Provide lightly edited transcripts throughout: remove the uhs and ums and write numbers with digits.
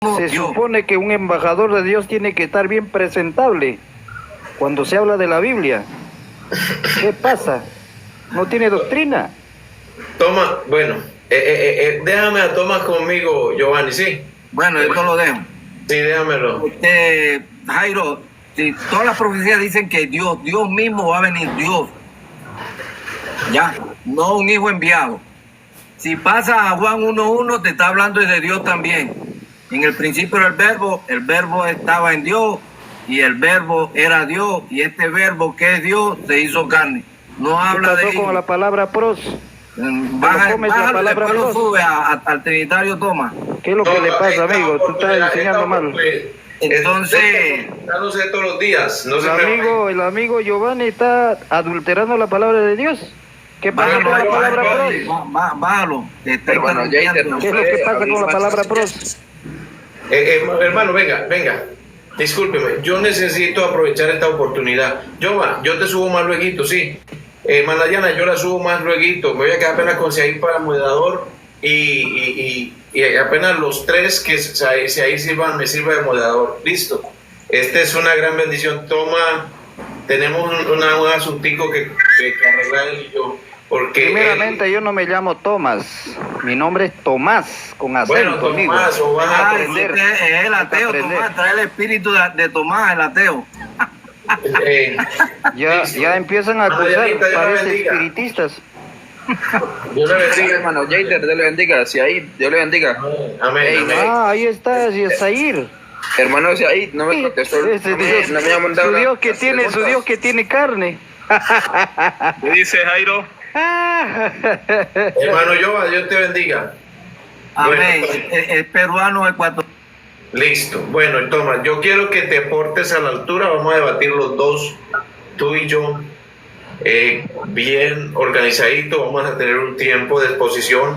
Se supone que un embajador de Dios tiene que estar bien presentable cuando se habla de la Biblia. ¿Qué pasa? ¿No tiene doctrina? Toma, bueno, déjame a Tomás conmigo, Giovanni, ¿sí? Bueno, yo te lo dejo. Sí, déjamelo. Jairo, si todas las profecías dicen que Dios mismo va a venir, Dios. Ya, no un hijo enviado. Si pasa a Juan 1:1, te está hablando de Dios también. En el principio era el verbo estaba en Dios, y el verbo era Dios, y este verbo que es Dios se hizo carne. No habla de con la palabra pros. Baja, después lo sube al Trinitario Tomás. ¿Qué es lo que le pasa, amigo? Tú estás enseñando mal. Entonces, no sé todos los días. No el amigo Giovanni está adulterando la palabra de Dios. ¿Qué pasa con la palabra pros? Bájalo. ¿Qué es lo que pasa con la palabra pros? Hermano, venga. Discúlpeme, yo necesito aprovechar esta oportunidad. Yo te subo más lueguito, sí. Malayana, yo la subo más lueguito. Me voy a quedar apenas con Seahir para moderador y apenas los tres que Seahir sirvan, me sirva de moderador. Listo. Esta es una gran bendición. Tenemos un asuntico que arreglar él y yo. Porque primeramente yo no me llamo Tomás, mi nombre es Tomás, con acento. Bueno, Tomás, o vas a aprender. Es el ateo, Tomás, trae el espíritu de Tomás, el ateo. Ya empiezan a acusar, parecen espiritistas. Dios le bendiga, hermano. Jader, Dios le bendiga. Si ahí, Dios le bendiga. Amén. Ahí está, Seahir. Hermano, si ahí no me contestó. No me ha mandado su Dios que tiene carne. ¿Qué dice Jairo? Hermano Dios te bendiga. Amén. Bueno, es peruano ecuatoriano. Listo. Bueno, Tomás, yo quiero que te portes a la altura. Vamos a debatir los dos, tú y yo, bien organizadito. Vamos a tener un tiempo de exposición.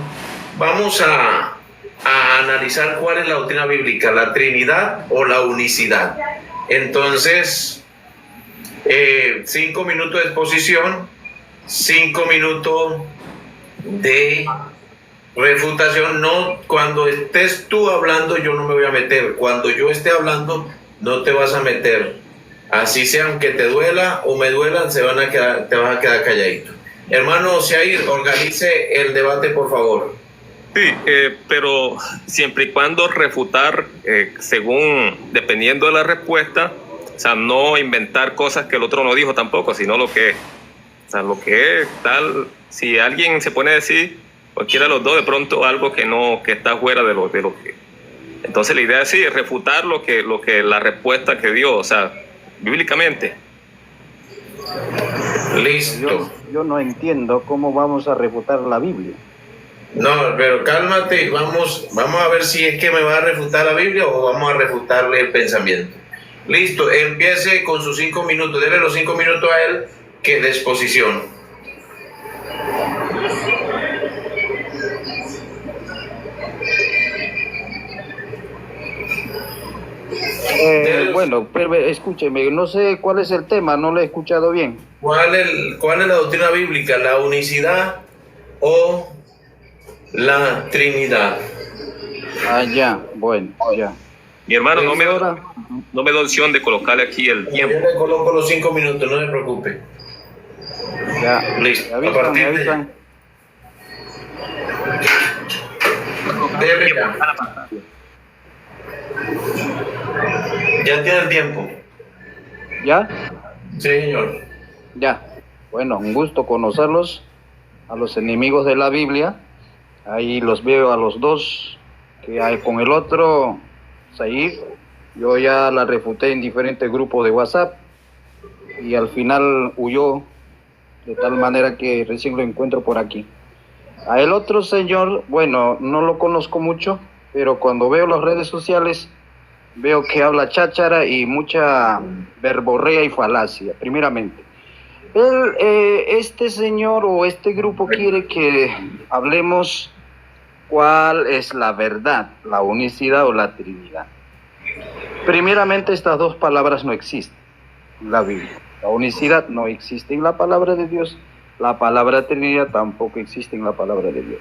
Vamos a analizar cuál es la doctrina bíblica, la Trinidad o la unicidad. Entonces, 5 minutos de exposición, 5 minutos de refutación. No, cuando estés tú hablando yo no me voy a meter, cuando yo esté hablando no te vas a meter, así sea, aunque te duela o me duelan, te vas a quedar calladito. Hermano Seahir, organice el debate, por favor. Sí, pero siempre y cuando refutar dependiendo de la respuesta, o sea, no inventar cosas que el otro no dijo tampoco, sino lo que es. O sea, lo que es tal, si alguien se pone a decir, cualquiera de los dos, de pronto algo que está fuera de lo que. Entonces la idea es sí, refutar lo que la respuesta que dio, o sea, bíblicamente. Listo. Yo no entiendo cómo vamos a refutar la Biblia. No, pero cálmate, vamos a ver si es que me va a refutar la Biblia o vamos a refutarle el pensamiento. Listo, empiece con sus 5 minutos, dele los 5 minutos a él que de exposición. Bueno, pero escúcheme, no sé cuál es el tema, no lo he escuchado bien. ¿Cuál es la doctrina bíblica? ¿La unicidad o la Trinidad? Ya, bueno, ya. Mi hermano, no me da opción de colocarle aquí el tiempo. Yo le coloco los 5 minutos, no se preocupe. Ya, listo. me avisan. Ya tiene el tiempo. ¿Ya? Sí, señor. Ya. Bueno, un gusto conocerlos, a los enemigos de la Biblia. Ahí los veo a los dos, que hay con el otro, Seahir. Yo ya la refuté en diferentes grupos de WhatsApp y al final huyó, de tal manera que recién lo encuentro por aquí. A el otro señor, bueno, no lo conozco mucho, pero cuando veo las redes sociales veo que habla cháchara y mucha verborrea y falacia, primeramente. Este señor o este grupo quiere que hablemos cuál es la verdad, la unicidad o la Trinidad. Primeramente, estas dos palabras no existen en la Biblia. La unicidad no existe en la palabra de Dios, la palabra Trinidad tampoco existe en la palabra de Dios.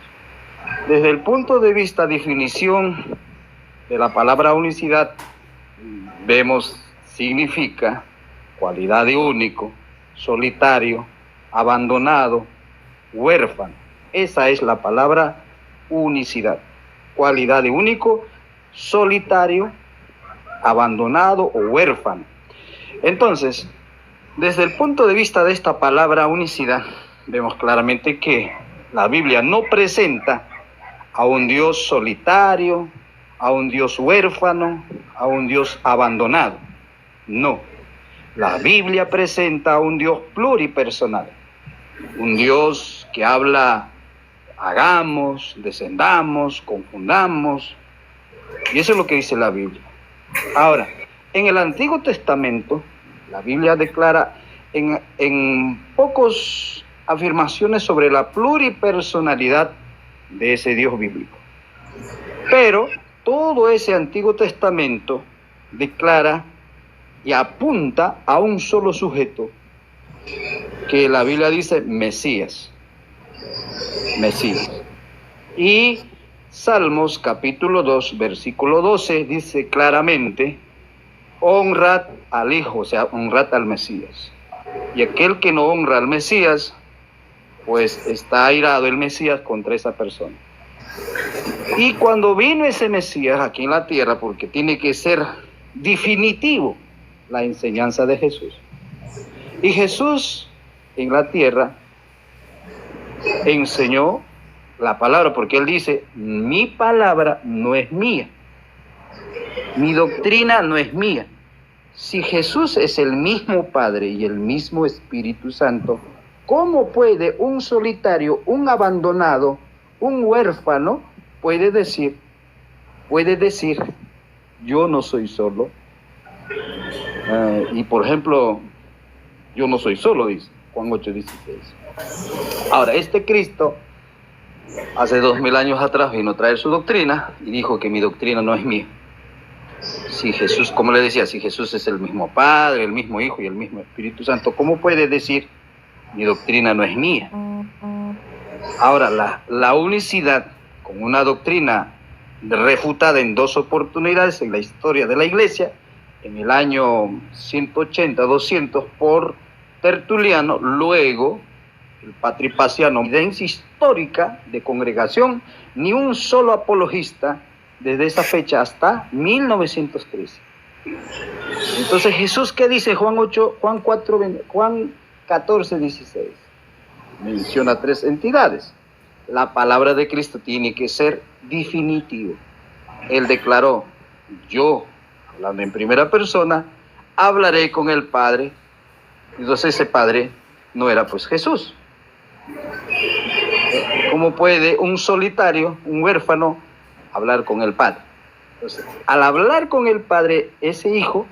Desde el punto de vista definición de la palabra unicidad vemos significa cualidad de único, solitario, abandonado, huérfano. Esa es la palabra unicidad. Cualidad de único, solitario, abandonado o huérfano. Entonces, desde el punto de vista de esta palabra unicidad, vemos claramente que la Biblia no presenta a un Dios solitario, a un Dios huérfano, a un Dios abandonado. No. La Biblia presenta a un Dios pluripersonal, un Dios que habla, hagamos, descendamos, confundamos, y eso es lo que dice la Biblia. Ahora, en el Antiguo Testamento, la Biblia declara en pocas afirmaciones sobre la pluripersonalidad de ese Dios bíblico. Pero todo ese Antiguo Testamento declara y apunta a un solo sujeto, que la Biblia dice Mesías. Mesías. Y Salmos capítulo 2, versículo 12 dice claramente, honrad al Hijo, o sea, honrad al Mesías. Y aquel que no honra al Mesías, pues está airado el Mesías contra esa persona. Y cuando vino ese Mesías aquí en la tierra, porque tiene que ser definitivo la enseñanza de Jesús. Y Jesús en la tierra enseñó la palabra, porque él dice, mi palabra no es mía, mi doctrina no es mía. Si Jesús es el mismo Padre y el mismo Espíritu Santo, ¿cómo puede un solitario, un abandonado, un huérfano puede decir, yo no soy solo? Y por ejemplo, yo no soy solo, dice Juan 8:16. Ahora, este Cristo, hace 2000 años atrás, vino a traer su doctrina y dijo que mi doctrina no es mía. Si Jesús, como le decía, si Jesús es el mismo Padre, el mismo Hijo y el mismo Espíritu Santo, ¿cómo puede decir mi doctrina no es mía? Ahora, la unicidad, con una doctrina refutada en 2 oportunidades en la historia de la Iglesia, en el año 180, 200 por Tertuliano, luego el patripaciano, evidencia histórica de congregación, ni un solo apologista desde esa fecha hasta 1913. Entonces Jesús, ¿qué dice? Juan 14:16 menciona 3 entidades. La palabra de Cristo tiene que ser definitiva. Él declaró, yo, hablando en primera persona, hablaré con el Padre. Entonces ese Padre no era pues Jesús. ¿Cómo puede un solitario, un huérfano, hablar con el Padre? Entonces, al hablar con el Padre, ese Hijo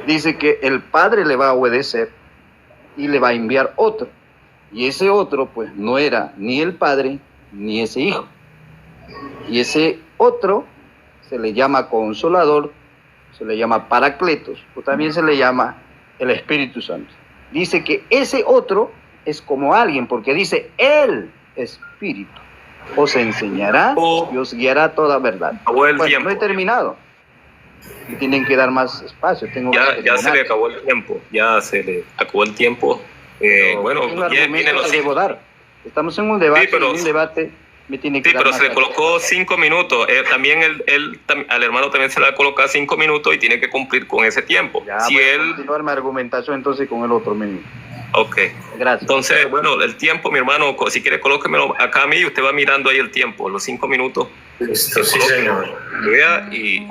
dice que el Padre le va a obedecer y le va a enviar otro. Y ese otro, pues, no era ni el Padre ni ese Hijo. Y ese otro se le llama Consolador, se le llama Paracletos, o también se le llama el Espíritu Santo. Dice que ese otro es como alguien, porque dice el Espíritu os enseñará y os guiará a toda verdad. Bueno, no he terminado. Y tienen que dar más espacio. Ya se le acabó el tiempo. Ya se le acabó el tiempo. Bueno, vienen los debo dar. Estamos en un debate. Sí, pero, en un debate me tiene que sí, dar pero más se le colocó 5 minutos. También al hermano también se le va a colocar 5 minutos y tiene que cumplir con ese tiempo. Ya, si él continuar mi argumentación entonces con el otro minuto. Ok. Gracias. Entonces, bueno, el tiempo, mi hermano, si quiere colóquemelo acá a mí y usted va mirando ahí el tiempo, los 5 minutos. Listo, sí, señor. Vea y...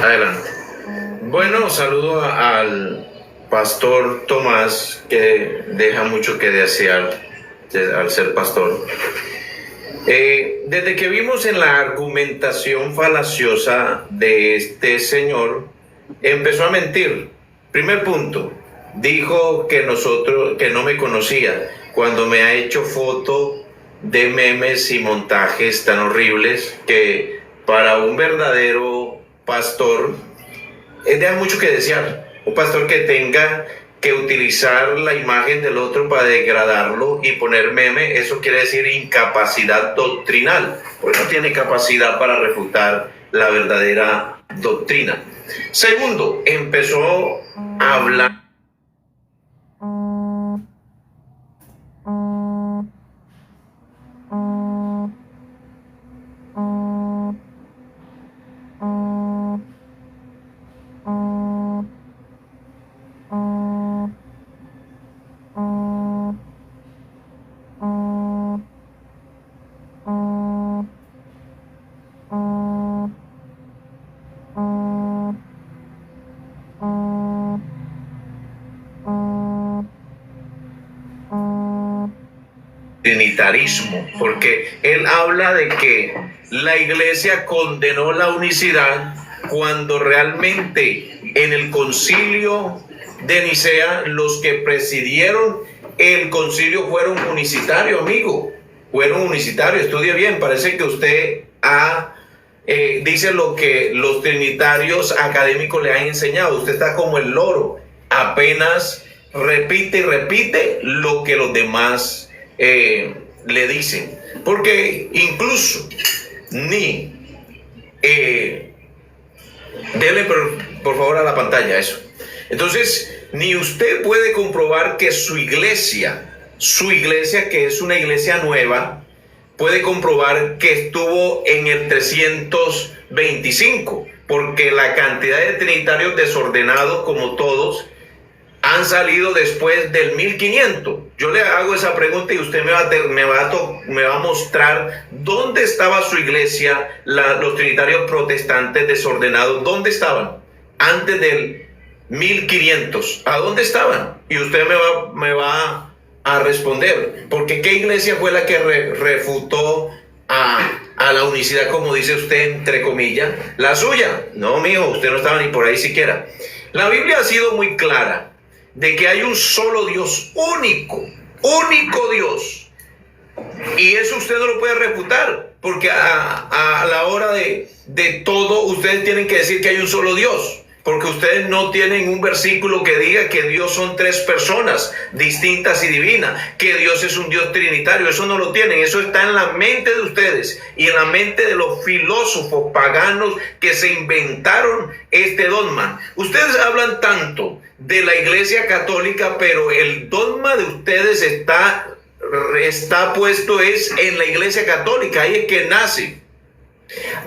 Adelante. Bueno, saludo al pastor Tomás, que deja mucho que desear al ser pastor. Desde que vimos en la argumentación falaciosa de este señor, empezó a mentir. Primer punto, dijo que no me conocía, cuando me ha hecho foto de memes y montajes tan horribles que para un verdadero pastor deja mucho que desear. Un pastor que tenga que utilizar la imagen del otro para degradarlo y poner meme, eso quiere decir incapacidad doctrinal, porque no tiene capacidad para refutar la verdadera doctrina. Segundo, empezó a hablar trinitarismo, porque él habla de que la iglesia condenó la unicidad cuando realmente en el concilio de Nicea los que presidieron el concilio fueron unicitarios, amigo, fueron unicitarios. Estudie bien, parece que usted dice lo que los trinitarios académicos le han enseñado. Usted está como el loro, apenas repite y repite lo que los demás le dicen, porque incluso dele por favor a la pantalla eso. Entonces, ni usted puede comprobar que su iglesia, que es una iglesia nueva, puede comprobar que estuvo en el 325, porque la cantidad de trinitarios desordenados, como todos, han salido después del 1500. Yo le hago esa pregunta y usted me va a mostrar dónde estaba su iglesia, los trinitarios protestantes desordenados. ¿Dónde estaban? Antes del 1500. ¿A dónde estaban? Y usted me va a responder. Porque ¿qué iglesia fue la que refutó a la unicidad, como dice usted, entre comillas? ¿La suya? No, mijo, usted no estaba ni por ahí siquiera. La Biblia ha sido muy clara de que hay un solo Dios, único Dios. Y eso usted no lo puede refutar, porque a la hora de todo, ustedes tienen que decir que hay un solo Dios, porque ustedes no tienen un versículo que diga que Dios son tres personas distintas y divinas, que Dios es un Dios trinitario. Eso no lo tienen, eso está en la mente de ustedes y en la mente de los filósofos paganos que se inventaron este dogma. Ustedes hablan tanto de la Iglesia Católica, pero el dogma de ustedes está puesto es en la Iglesia Católica.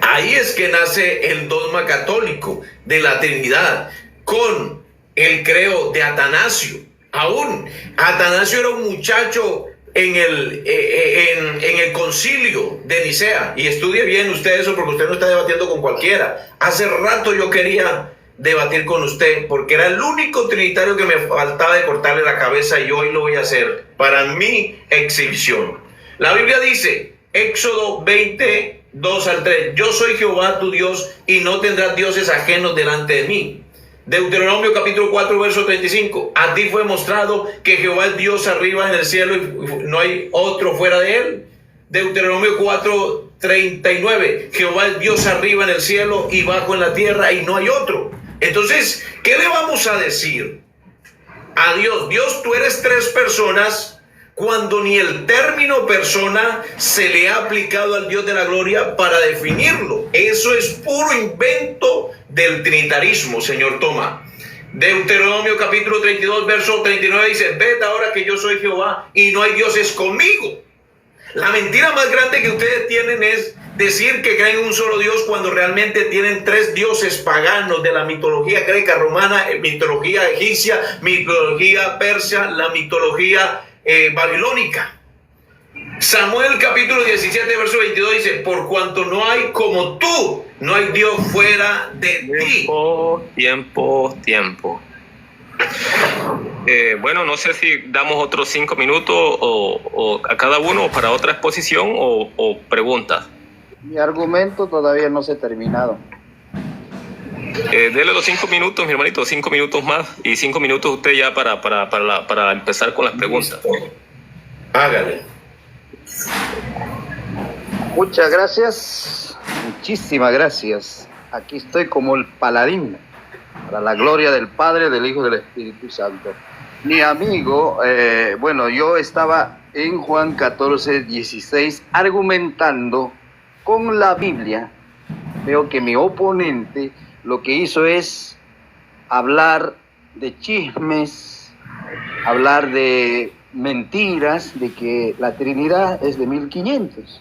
Ahí es que nace el dogma católico de la Trinidad, con el credo de Atanasio. Aún Atanasio era un muchacho en el concilio de Nicea, y estudie bien usted eso, porque usted no está debatiendo con cualquiera. Hace rato yo quería debatir con usted, porque era el único trinitario que me faltaba de cortarle la cabeza, y hoy lo voy a hacer para mi exhibición. La Biblia dice, Éxodo 22 al 3, yo soy Jehová tu Dios y no tendrás dioses ajenos delante de mí. Deuteronomio capítulo 4 verso 35, a ti fue mostrado que Jehová es Dios arriba en el cielo y no hay otro fuera de él. Deuteronomio 4 39, Jehová es Dios arriba en el cielo y bajo en la tierra y no hay otro. Entonces, ¿qué le vamos a decir a Dios? Dios, tú eres tres personas, cuando ni el término persona se le ha aplicado al Dios de la gloria para definirlo. Eso es puro invento del trinitarismo, señor Tomás. Deuteronomio capítulo 32, verso 39 dice, ved ahora que yo soy Jehová y no hay dioses conmigo. La mentira más grande que ustedes tienen es decir que creen en un solo Dios cuando realmente tienen tres dioses paganos de la mitología greca, romana, mitología egipcia, mitología persa, la mitología babilónica. Samuel capítulo 17 verso 22 dice, por cuanto no hay como tú, no hay Dios fuera de ti. Tiempo. Bueno, no sé si damos otros 5 minutos o a cada uno para otra exposición o preguntas. Mi argumento todavía no se ha terminado. Dele los 5 minutos, mi hermanito, 5 minutos más y 5 minutos usted ya para empezar con las preguntas. Hágale. Muchas gracias, muchísimas gracias. Aquí estoy como el paladín, para la gloria del Padre, del Hijo y del Espíritu Santo. Mi amigo, bueno, yo estaba en Juan 14, 16 argumentando con la Biblia. Veo que mi oponente lo que hizo es hablar de chismes, hablar de mentiras, de que la Trinidad es de 1500.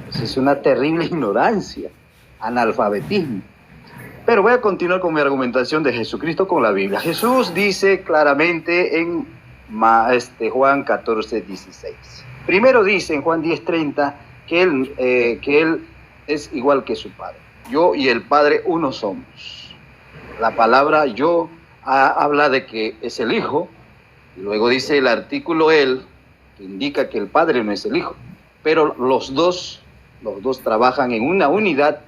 Eso es una terrible ignorancia, analfabetismo. Pero voy a continuar con mi argumentación de Jesucristo con la Biblia. Jesús dice claramente en Juan 14, 16. Primero dice en Juan 10, 30 que él es igual que su Padre. Yo y el Padre uno somos. La palabra yo habla de que es el Hijo. Y luego dice el artículo él, que indica que el Padre no es el Hijo. Pero los dos trabajan en una unidad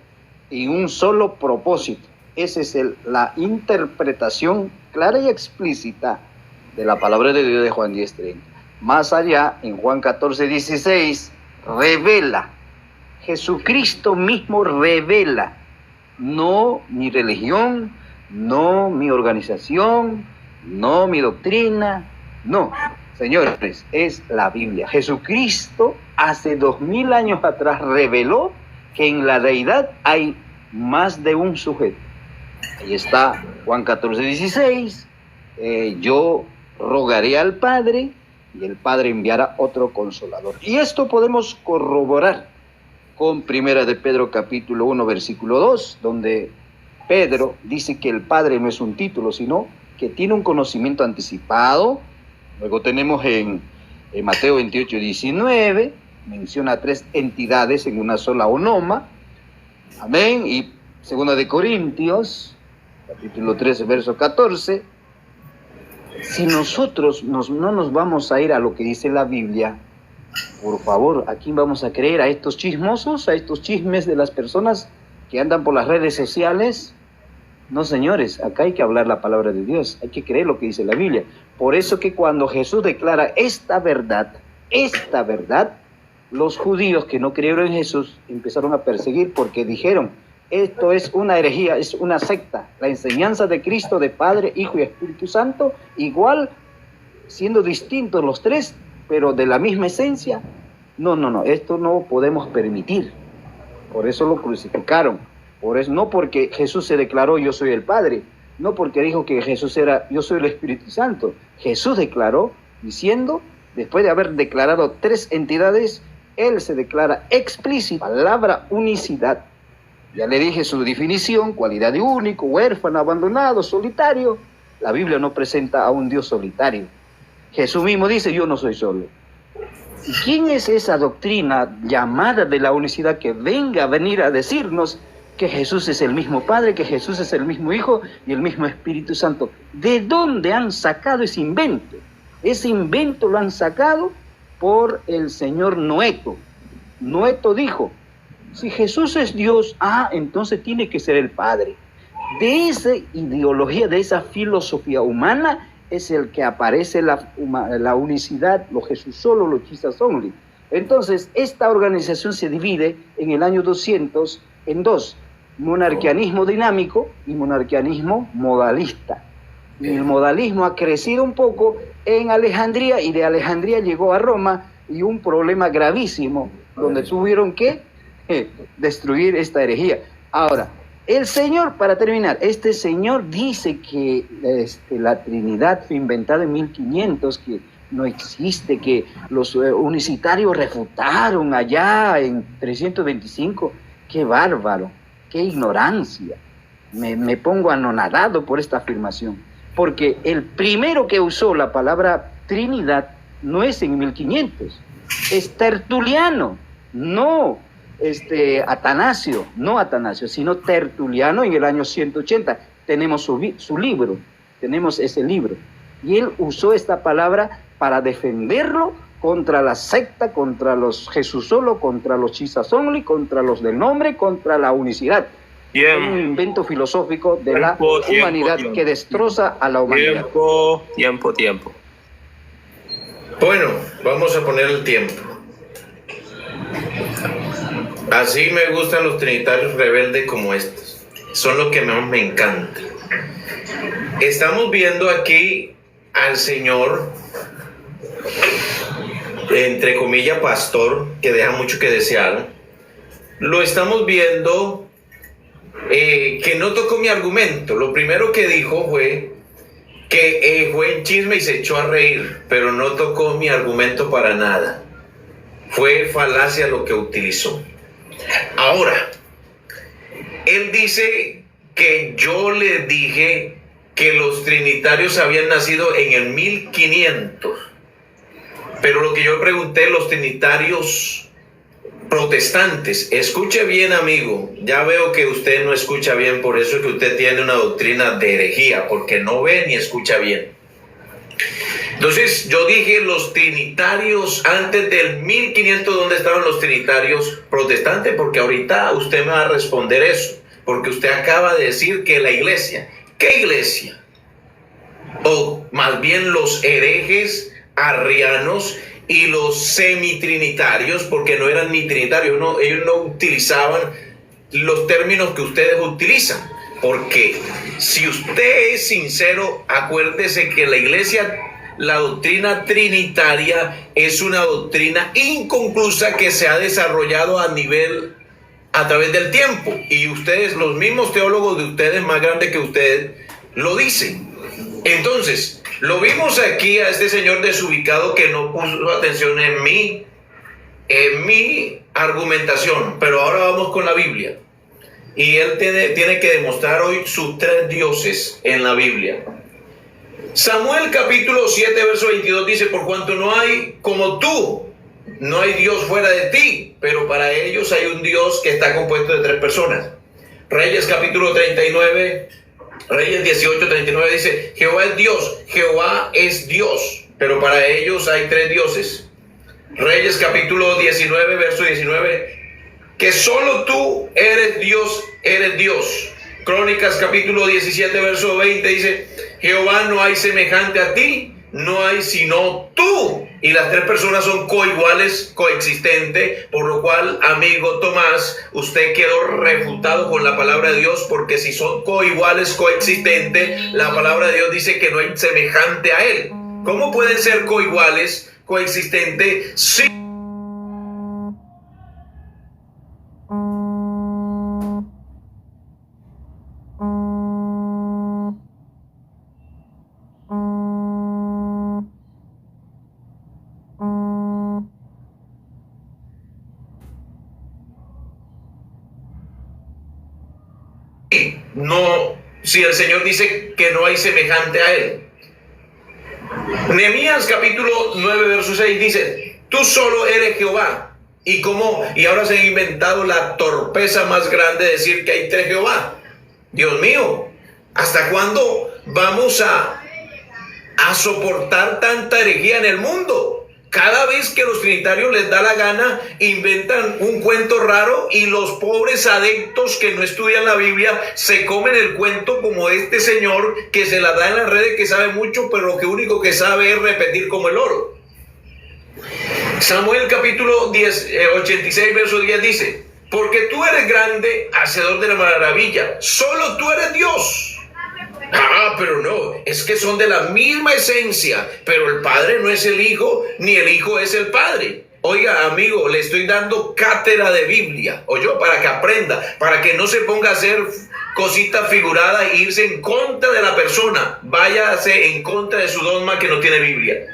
y un solo propósito. Esa es la interpretación clara y explícita de la palabra de Dios de Juan 10:30. Más allá, en Juan 14:16, revela, Jesucristo mismo revela, no mi religión, no mi organización, no mi doctrina, no, señores, es la Biblia. Jesucristo hace 2000 años atrás reveló que en la deidad hay más de un sujeto. Ahí está Juan 14:16, yo rogaré al Padre y el Padre enviará otro consolador. Y esto podemos corroborar con Primera de Pedro capítulo 1 versículo 2, donde Pedro dice que el Padre no es un título, sino que tiene un conocimiento anticipado. Luego tenemos en Mateo 28:19, menciona 3 entidades en una sola onoma. Amén. Y Segunda de Corintios, capítulo 13, verso 14. Si nosotros no nos vamos a ir a lo que dice la Biblia, por favor, ¿a quién vamos a creer? ¿A estos chismosos? ¿A estos chismes de las personas que andan por las redes sociales? No, señores, acá hay que hablar la palabra de Dios, hay que creer lo que dice la Biblia. Por eso que cuando Jesús declara esta verdad, los judíos que no creyeron en Jesús empezaron a perseguir porque dijeron, esto es una herejía, es una secta. La enseñanza de Cristo, de Padre, Hijo y Espíritu Santo, igual, siendo distintos los tres, pero de la misma esencia. No, esto no podemos permitir. Por eso lo crucificaron. Por eso, no porque Jesús se declaró yo soy el Padre, no porque dijo que Jesús era yo soy el Espíritu Santo. Jesús declaró diciendo, después de haber declarado 3 entidades, él se declara explícita, palabra unicidad. Ya le dije su definición, cualidad de único, huérfano, abandonado, solitario. La Biblia no presenta a un Dios solitario. Jesús mismo dice, yo no soy solo. ¿Y quién es esa doctrina llamada de la unicidad que venga a venir a decirnos que Jesús es el mismo Padre, que Jesús es el mismo Hijo y el mismo Espíritu Santo? ¿De dónde han sacado ese invento? Ese invento lo han sacado por el señor Noeto. Noeto dijo, si Jesús es Dios, entonces tiene que ser el Padre. De esa ideología, de esa filosofía humana, es el que aparece la unicidad, los Jesús solo, los Jesus only. Entonces, esta organización se divide en el año 200 en 2, monarquianismo dinámico y monarquianismo modalista. Y el modalismo ha crecido un poco en Alejandría, y de Alejandría llegó a Roma, y un problema gravísimo, donde tuvieron que destruir esta herejía. Ahora, el Señor, para terminar, este señor dice que la Trinidad fue inventada en 1500, que no existe, que los unicitarios refutaron allá en 325. ¡Qué bárbaro! ¡Qué ignorancia! Me pongo anonadado por esta afirmación, porque el primero que usó la palabra Trinidad no es en 1500, es Tertuliano, no Atanasio, sino Tertuliano en el año 180. Tenemos su libro, tenemos ese libro. Y él usó esta palabra para defenderlo contra la secta, contra los Jesús solo, contra los Jesus only, contra los del nombre, contra la unicidad. Es un invento filosófico de la humanidad que destroza a la humanidad. Tiempo. Bueno, vamos a poner el tiempo. Así me gustan los trinitarios rebeldes como estos. Son los que más me encantan. Estamos viendo aquí al señor, entre comillas, pastor, que deja mucho que desear, lo estamos viendo que no tocó mi argumento. Lo primero que dijo fue que fue en chisme y se echó a reír, pero no tocó mi argumento para nada. Fue falacia lo que utilizó. Ahora, él dice que yo le dije que los trinitarios habían nacido en el 1500. Pero lo que yo pregunté, los trinitarios protestantes, escuche bien, amigo, ya veo que usted no escucha bien, por eso es que usted tiene una doctrina de herejía, porque no ve ni escucha bien. Entonces yo dije los trinitarios antes del 1500, ¿dónde estaban los trinitarios protestantes? Porque ahorita usted me va a responder eso, porque usted acaba de decir que la iglesia, ¿qué iglesia? O más bien los herejes arrianos y los semitrinitarios, porque no eran ni trinitarios, no, ellos no utilizaban los términos que ustedes utilizan, porque si usted es sincero, acuérdese que la iglesia, la doctrina trinitaria es una doctrina inconclusa que se ha desarrollado a través del tiempo, y ustedes, los mismos teólogos de ustedes más grandes que ustedes, lo dicen. Entonces, lo vimos aquí a este señor desubicado que no puso atención en mi argumentación, pero ahora vamos con la Biblia. Y él tiene que demostrar hoy sus 3 dioses en la Biblia. Samuel capítulo 7, verso 22 dice: por cuanto no hay como tú, no hay Dios fuera de ti, pero para ellos hay un Dios que está compuesto de 3 personas. Reyes capítulo 39, Reyes 18, 39 dice: Jehová es Dios, pero para ellos hay 3 dioses. Reyes capítulo 19, verso 19, que solo tú eres Dios, eres Dios. Crónicas capítulo 17, verso 20 dice: Jehová, no hay semejante a ti, no hay sino tú. Y las 3 personas son coiguales, coexistentes, por lo cual, amigo Tomás, usted quedó refutado con la palabra de Dios, porque si son coiguales, coexistentes, la palabra de Dios dice que no hay semejante a él. ¿Cómo pueden ser coiguales, coexistentes, sí? No, si el Señor dice que no hay semejante a él. Nehemías capítulo 9, verso 6 dice: tú solo eres Jehová. Y ahora se han inventado la torpeza más grande de decir que hay 3 Jehová. Dios mío, ¿hasta cuándo vamos a soportar tanta herejía en el mundo? Cada vez que los trinitarios les da la gana, inventan un cuento raro, y los pobres adeptos que no estudian la Biblia se comen el cuento, como este señor que se la da en las redes, que sabe mucho, pero lo único que sabe es repetir como el oro. Samuel capítulo 86, verso 10 dice: porque tú eres grande, hacedor de la maravilla, solo tú eres Dios. Pero no, es que son de la misma esencia, pero el Padre no es el Hijo, ni el Hijo es el Padre. Oiga, amigo, le estoy dando cátedra de Biblia, para que aprenda, para que no se ponga a hacer cositas figuradas e irse en contra de la persona. Váyase en contra de su dogma que no tiene Biblia.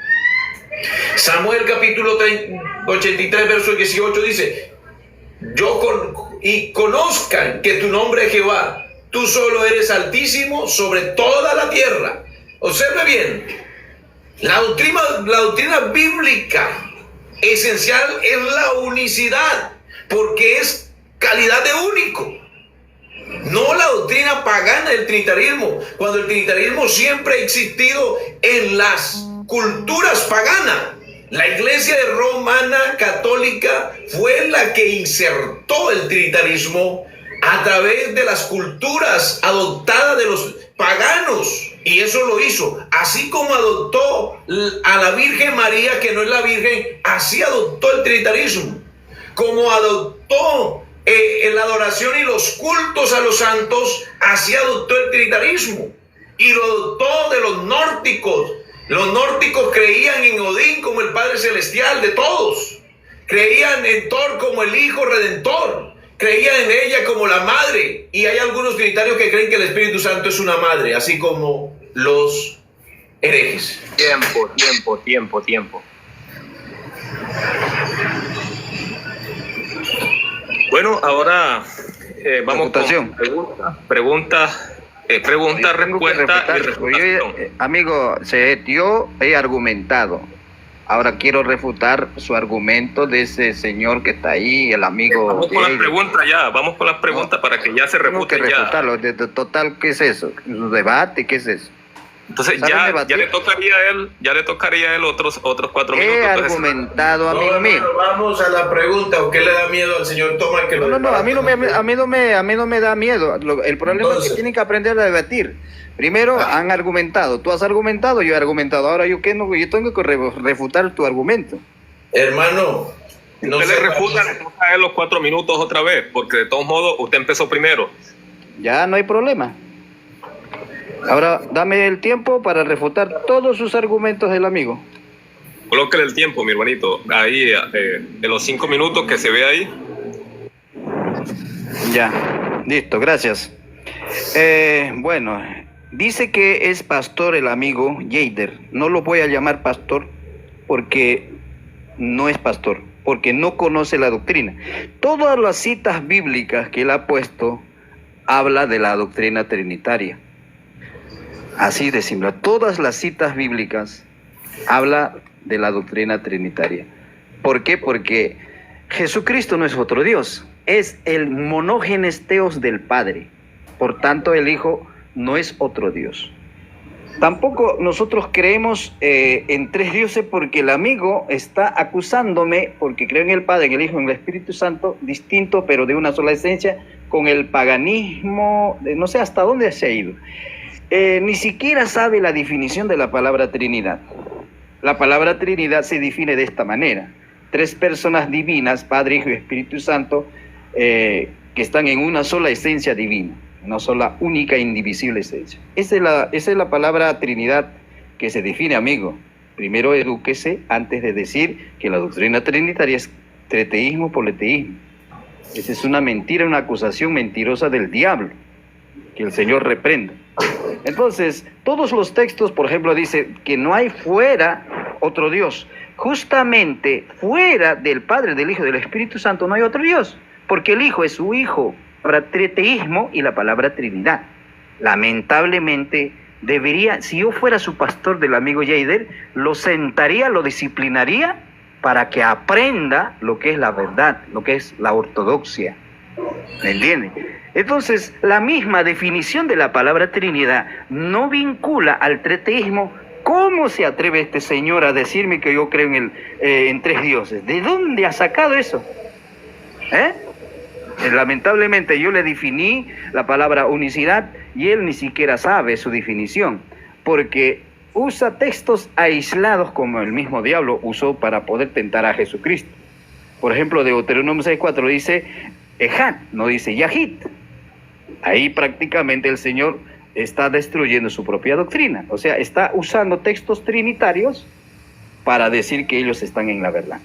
Samuel capítulo 83, verso 18 dice: y conozcan que tu nombre es Jehová. Tú solo eres altísimo sobre toda la tierra. Observe bien, la doctrina bíblica esencial es la unicidad, porque es calidad de único. No la doctrina pagana del trinitarismo, cuando el trinitarismo siempre ha existido en las culturas paganas. La iglesia romana católica fue la que insertó el trinitarismo a través de las culturas adoptadas de los paganos, y eso lo hizo. Así como adoptó a la Virgen María, que no es la Virgen, así adoptó el trinitarismo. Como adoptó la adoración y los cultos a los santos, así adoptó el trinitarismo. Y lo adoptó de los nórdicos, Los nórdicos creían en Odín como el Padre Celestial de todos. Creían en Thor como el Hijo Redentor. Creían en ella como la Madre. Y hay algunos trinitarios que creen que el Espíritu Santo es una madre, así como los herejes. Tiempo. Bueno, ahora vamos con pregunta, respuesta y refutación. Amigo, yo he argumentado. Ahora quiero refutar su argumento de ese señor que está ahí, el amigo. Vamos con las preguntas ya, vamos con las preguntas para que ya se refuten. Tengo que refutarlo. Total, ¿qué es eso? ¿Un debate? ¿Qué es eso? Entonces ya le tocaría a él otros 4 minutos. He argumentado, amigo mío. Vamos a la pregunta. ¿O qué le da miedo al señor Thomas que lo No, a mí no me da miedo. El problema es que tienen que aprender a debatir. Primero han argumentado. Tú has argumentado, yo he argumentado. Ahora yo tengo que refutar tu argumento. Hermano, no usted le refuta, le toca a él los 4 minutos otra vez, porque de todos modos usted empezó primero. Ya no hay problema. Ahora, dame el tiempo para refutar todos sus argumentos del amigo. Colóquele el tiempo, mi hermanito. Ahí, de los 5 minutos que se ve ahí. Ya, listo, gracias. Bueno, dice que es pastor el amigo Yader. No lo voy a llamar pastor porque no es pastor, porque no conoce la doctrina. Todas las citas bíblicas que él ha puesto habla de la doctrina trinitaria. Así de simple, todas las citas bíblicas habla de la doctrina trinitaria. ¿Por qué? Porque Jesucristo no es otro Dios, es el monógenes teos del Padre. Por tanto, el Hijo no es otro Dios. Tampoco nosotros creemos en 3 dioses, porque el amigo está acusándome, porque creo en el Padre, en el Hijo, en el Espíritu Santo, distinto pero de una sola esencia, con el paganismo, no sé hasta dónde se ha ido. Ni siquiera sabe la definición de la palabra Trinidad. La palabra Trinidad se define de esta manera: 3 personas divinas, Padre, Hijo y Espíritu Santo, que están en una sola esencia divina, una sola, única, indivisible esencia. Esa es la palabra Trinidad que se define, amigo. Primero edúquese antes de decir que la doctrina trinitaria es treteísmo, politeísmo. Esa es una mentira, una acusación mentirosa del diablo, que el Señor reprenda. Entonces, todos los textos, por ejemplo, dice que no hay fuera otro Dios. Justamente fuera del Padre, del Hijo y del Espíritu Santo no hay otro Dios, porque el Hijo es su Hijo, para treteísmo y la palabra Trinidad. Lamentablemente, si yo fuera su pastor del amigo Yader, lo sentaría, lo disciplinaría para que aprenda lo que es la verdad, lo que es la ortodoxia. ¿Me entiende? Entonces, la misma definición de la palabra Trinidad no vincula al treteísmo. ¿Cómo se atreve este señor a decirme que yo creo en 3 dioses? ¿De dónde ha sacado eso? Lamentablemente yo le definí la palabra unicidad y él ni siquiera sabe su definición, porque usa textos aislados como el mismo diablo usó para poder tentar a Jesucristo. Por ejemplo, Deuteronomio 6:4 dice Ejad, no dice Yahid. Ahí prácticamente el Señor está destruyendo su propia doctrina. O sea, está usando textos trinitarios para decir que ellos están en la verdad.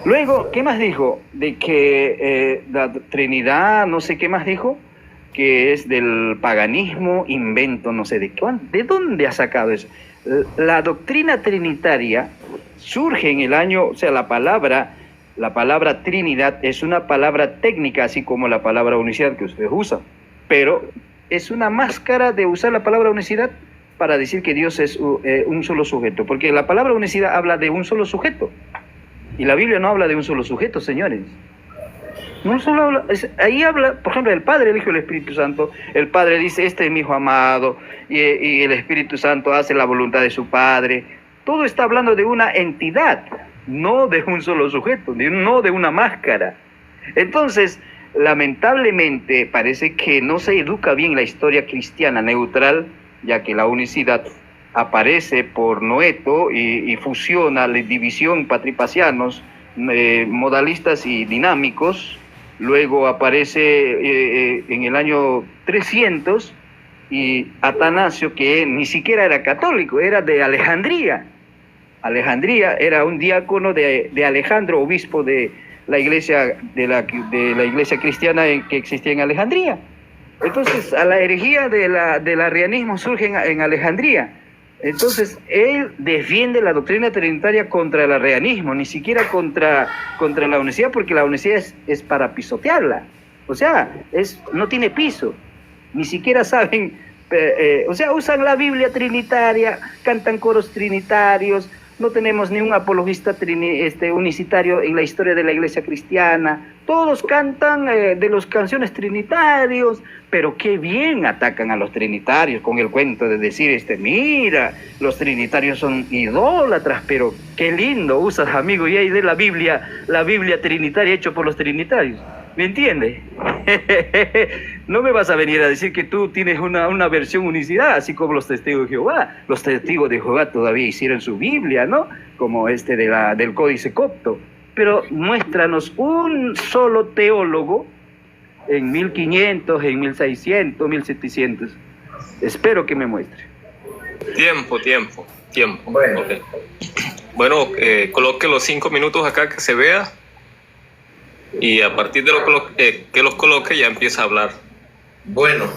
Luego, ¿qué más dijo? De que la Trinidad, no sé qué más dijo, que es del paganismo, invento, no sé de cuándo. ¿De dónde ha sacado eso? La doctrina trinitaria surge en el año, o sea, la palabra Trinidad es una palabra técnica, así como la palabra unicidad que ustedes usan, pero es una máscara de usar la palabra unicidad para decir que Dios es un solo sujeto, porque la palabra unicidad habla de un solo sujeto, y la Biblia no habla de un solo sujeto, señores. No solo habla, ahí habla, por ejemplo, del Padre, el Hijo y el Espíritu Santo. El Padre dice, este es mi Hijo amado, y el Espíritu Santo hace la voluntad de su Padre. Todo está hablando de una entidad, no de un solo sujeto, no de una máscara. Entonces, lamentablemente, parece que no se educa bien la historia cristiana neutral, ya que la unicidad aparece por Noeto y fusiona la división patripacianos, modalistas y dinámicos. Luego aparece en el año 300 y Atanasio, que ni siquiera era católico, era de Alejandría. Alejandría era un diácono de Alejandro, obispo de la iglesia de la iglesia cristiana que existía en Alejandría. Entonces, a la herejía del arrianismo surge en Alejandría. Entonces, él defiende la doctrina trinitaria contra el arrianismo, ni siquiera contra la unicidad, porque la unicidad es para pisotearla. O sea, no tiene piso. Ni siquiera saben, o sea, usan la Biblia trinitaria, cantan coros trinitarios. No tenemos ni un apologista unicitario en la historia de la iglesia cristiana. Todos cantan de las canciones trinitarios, pero qué bien atacan a los trinitarios con el cuento de decir, mira, los trinitarios son idólatras, pero qué lindo usas, amigo, y ahí de la Biblia trinitaria hecho por los trinitarios. ¿Me entiendes? No me vas a venir a decir que tú tienes una versión unicidad, así como los testigos de Jehová. Los testigos de Jehová todavía hicieron su Biblia, ¿no? Como del Códice Copto. Pero muéstranos un solo teólogo en 1500, en 1600, 1700. Espero que me muestre. Tiempo. Bueno, okay. Bueno, coloque los 5 minutos acá que se vea. Y a partir de que los coloque ya empieza a hablar. bueno.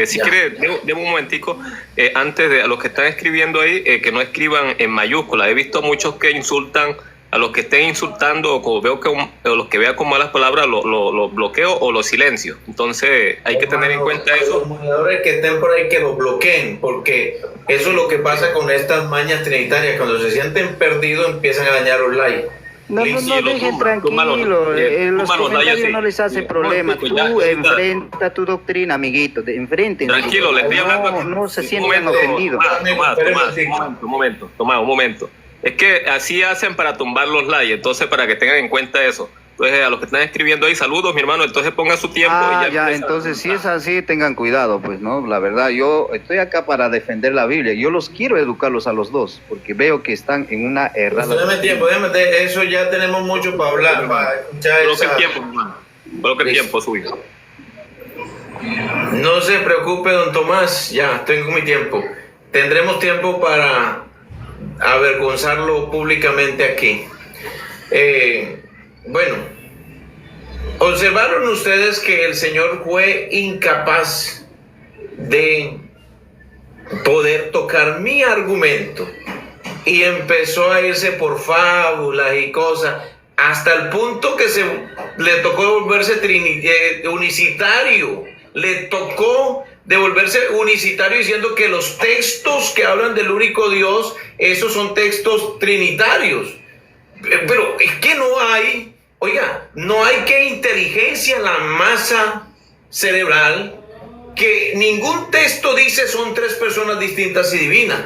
Si quiere, deme un momentico, antes de a los que están escribiendo ahí, que no escriban en mayúsculas. He visto muchos que insultan, a los que estén insultando, o veo que o los que vean con malas palabras, lo bloqueo o lo silencio. Entonces hay que tener en cuenta eso. Los moderadores que estén por ahí que lo bloqueen, porque eso es lo que pasa con estas mañas trinitarias. Cuando se sienten perdidos empiezan a dañar los likes. No dejen tranquilo, los comentarios no les hace problema. Tú enfrenta tu doctrina, amiguito, enfrenten. Tranquilo, le estoy hablando. No se sientan ofendidos. Un momento. Es que así hacen para tumbar los likes, entonces para que tengan en cuenta eso. Entonces a los que están escribiendo ahí, saludos, mi hermano, entonces pongan su tiempo. Y ya entonces si es así, tengan cuidado, pues, ¿no? La verdad, yo estoy acá para defender la Biblia. Yo los quiero educarlos a los dos, porque veo que están en una errada. Déjame, eso ya tenemos mucho para hablar, para escuchar Coloque el tiempo, hermano. Coloque el tiempo, su hijo. No se preocupe, don Tomás, ya tengo mi tiempo. Tendremos tiempo para avergonzarlo públicamente aquí. Bueno, observaron ustedes que el Señor fue incapaz de poder tocar mi argumento y empezó a irse por fábulas y cosas hasta el punto que le tocó volverse unicitario. Le tocó devolverse unicitario diciendo que los textos que hablan del único Dios, esos son textos trinitarios. Pero es que no hay que inteligencia en la masa cerebral, que ningún texto dice son tres personas distintas y divinas,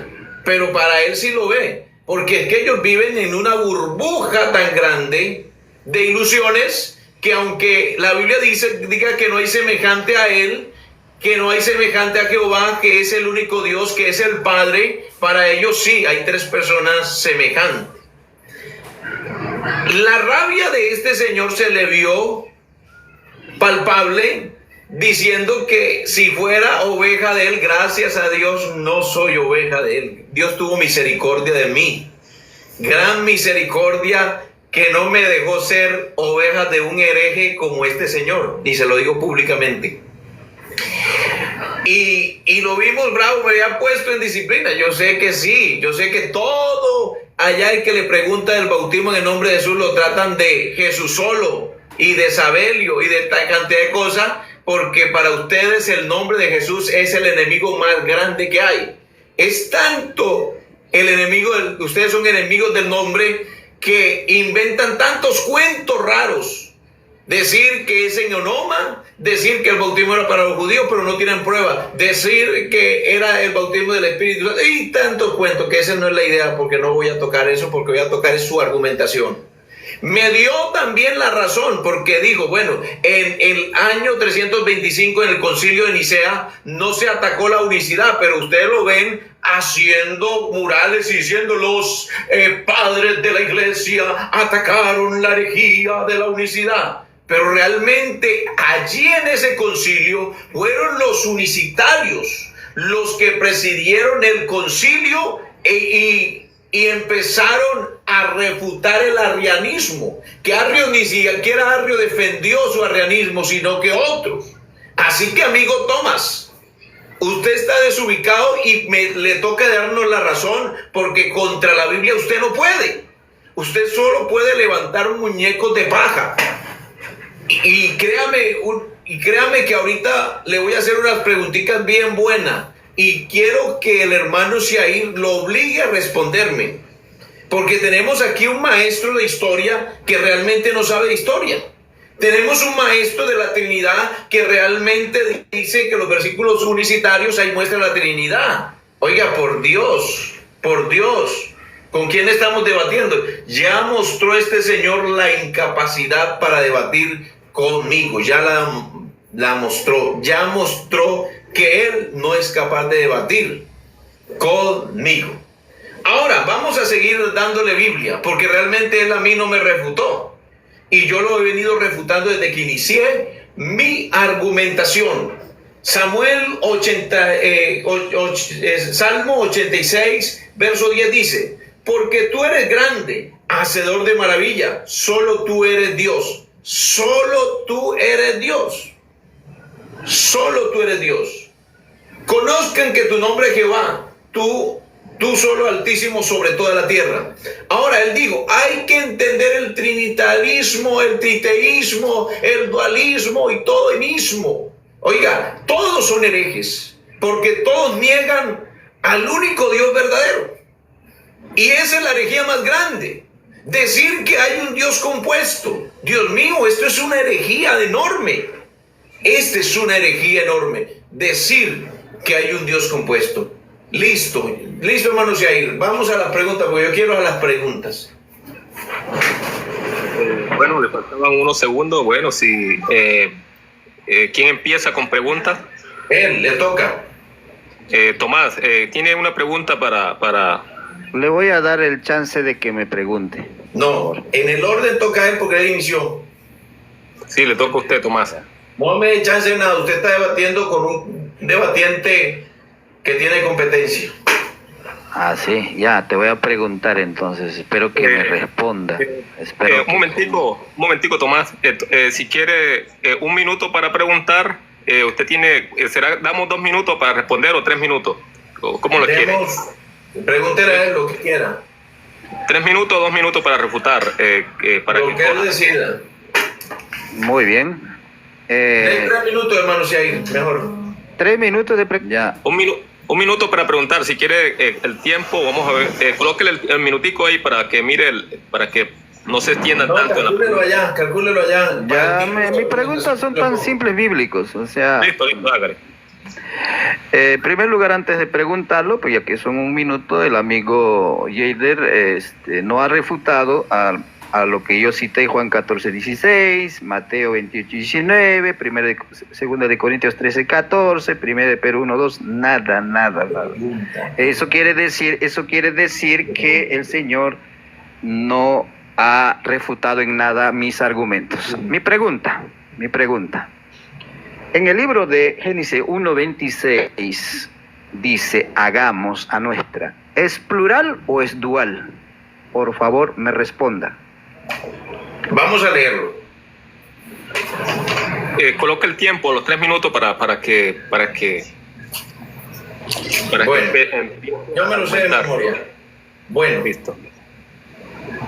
pero para él sí lo ve, porque es que ellos viven en una burbuja tan grande de ilusiones que aunque la Biblia diga que no hay semejante a él, que no hay semejante a Jehová, que es el único Dios, que es el Padre, para ellos sí hay tres personas semejantes. La rabia de este señor se le vio palpable, diciendo que si fuera oveja de él, gracias a Dios no soy oveja de él. Dios tuvo misericordia de mí, gran misericordia, que no me dejó ser oveja de un hereje como este señor, y se lo digo públicamente. Y lo vimos bravo, me había puesto en disciplina. Yo sé que sí, yo sé que todo allá el que le pregunta del bautismo en el nombre de Jesús lo tratan de Jesús solo y de Sabelio y de tal cantidad de cosas, porque para ustedes el nombre de Jesús es el enemigo más grande que hay. Es tanto el enemigo, ustedes son enemigos del nombre, que inventan tantos cuentos raros. Decir que es en Onoma, decir que el bautismo era para los judíos, pero no tienen prueba. Decir que era el bautismo del Espíritu Santo, y tantos cuentos, que esa no es la idea, porque no voy a tocar eso, porque voy a tocar su argumentación. Me dio también la razón, porque dijo, bueno, en el año 325 en el concilio de Nicea no se atacó la unicidad, pero ustedes lo ven haciendo murales y diciendo los padres de la iglesia atacaron la herejía de la unicidad. Pero realmente allí en ese concilio fueron los unicitarios los que presidieron el concilio y empezaron a refutar el arrianismo, que Arrio ni siquiera Arrio defendió su arrianismo, sino que otros. Así que, amigo Tomás, usted está desubicado y le toca darnos la razón, porque contra la Biblia usted no puede. Usted solo puede levantar muñecos de paja. Y créame que ahorita le voy a hacer unas preguntitas bien buenas. Y quiero que el hermano Siair lo obligue a responderme. Porque tenemos aquí un maestro de historia que realmente no sabe de historia. Tenemos un maestro de la Trinidad que realmente dice que los versículos unicitarios ahí muestran la Trinidad. Oiga, por Dios, ¿con quién estamos debatiendo? Ya mostró este señor la incapacidad para debatir conmigo, ya la mostró, ya mostró que él no es capaz de debatir conmigo. Ahora, vamos a seguir dándole Biblia, porque realmente él a mí no me refutó. Y yo lo he venido refutando desde que inicié mi argumentación. Salmo 86, verso 10 dice: porque tú eres grande, hacedor de maravilla, solo tú eres Dios. Solo tú eres Dios. Solo tú eres Dios. Conozcan que tu nombre es Jehová, tú solo Altísimo sobre toda la tierra. Ahora él dijo, hay que entender el trinitarismo, el triteísmo, el dualismo y todo el mismo. Oiga, todos son herejes, porque todos niegan al único Dios verdadero. Y esa es la herejía más grande. Decir que hay un Dios compuesto. Dios mío, esto es una herejía enorme. Esta es una herejía enorme. Decir que hay un Dios compuesto. Listo, hermano Siair. Vamos a las preguntas, porque yo quiero a las preguntas. Bueno, le faltaban unos segundos. Bueno, si ¿quién empieza con preguntas? Él, le toca. Tomás, ¿tiene una pregunta para... Le voy a dar el chance de que me pregunte. No, en el orden toca a él porque él inició. Sí, le toca a usted, Tomás. No me dé chance de nada. Usted está debatiendo con un debatiente que tiene competencia. Ah, sí, ya, te voy a preguntar entonces. Espero que me responda. Un momentico, Tomás. Si quiere un minuto para preguntar, usted tiene... ¿Damos 2 minutos para responder o 3 minutos? ¿Cómo lo quiere? Pregúntele a él lo que quiera. 3 minutos, 2 minutos para refutar. Para lo que él decida. Muy bien. 3 minutos, hermano, si hay mejor. 3 minutos de ya. Un minuto para preguntar. Si quiere el tiempo, vamos a ver. Colóquele el minutico ahí para que mire, para que no se extienda tanto. Calcúlelo allá. Ya, mis preguntas son tan simples bíblicos. O sea. Listo, hágale. En primer lugar, antes de preguntarlo, pues ya que son 1 minuto, el amigo Yader no ha refutado a lo que yo cité, Juan 14:16, Mateo 28:19, 2 de Corintios 13:14, 1 de Pedro 1:2, nada. Eso quiere decir que el Señor no ha refutado en nada mis argumentos. Mi pregunta. En el libro de Génesis 1:26 dice, hagamos a nuestra. ¿Es plural o es dual? Por favor, me responda. Vamos a leerlo. Coloca el tiempo, los 3 minutos para que yo me lo sé de memoria. Bueno, listo.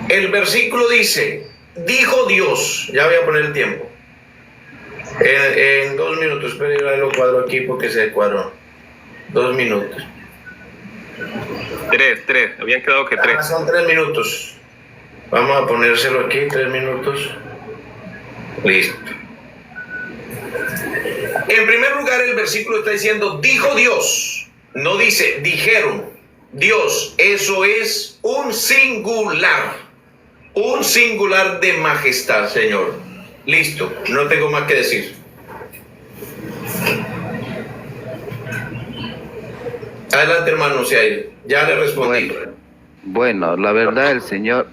El versículo dice, dijo Dios, ya voy a poner el tiempo. En 2 minutos, espera, yo lo cuadro aquí porque se cuadró. 2 minutos. 3, habían quedado que 3. Son 3 minutos. Vamos a ponérselo aquí, 3 minutos. Listo. En primer lugar, el versículo está diciendo, dijo Dios. No dice, dijeron. Dios, eso es un singular. Un singular de majestad, Señor. Listo, no tengo más que decir. Adelante, hermano, si hay. Ya le respondí. Bueno, la verdad, el Señor...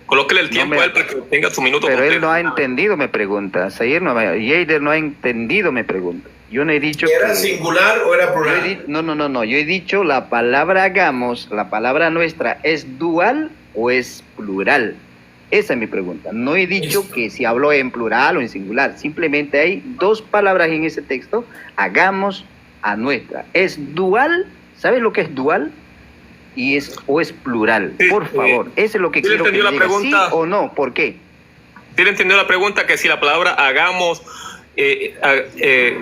Colóquele el tiempo No me- a él para que tenga su minuto Pero él completo. no ha entendido mi pregunta. Yader no ha entendido mi pregunta. Yo no he dicho ¿Era que... singular o era Yo he plural? no. Yo he dicho la palabra hagamos, la palabra nuestra, ¿es dual o es plural? Esa es mi pregunta. No he dicho Listo. que si hablo en plural o en singular. Simplemente hay dos palabras en ese texto. Hagamos a nuestra. ¿Es dual? ¿Sabes lo que es dual? ¿O es plural? Sí, Por favor. Eso es lo que ¿sí quiero que entendió me la diga. pregunta? ¿Sí o no? ¿Por qué? ¿Sí le entendió la pregunta? Que si la palabra hagamos,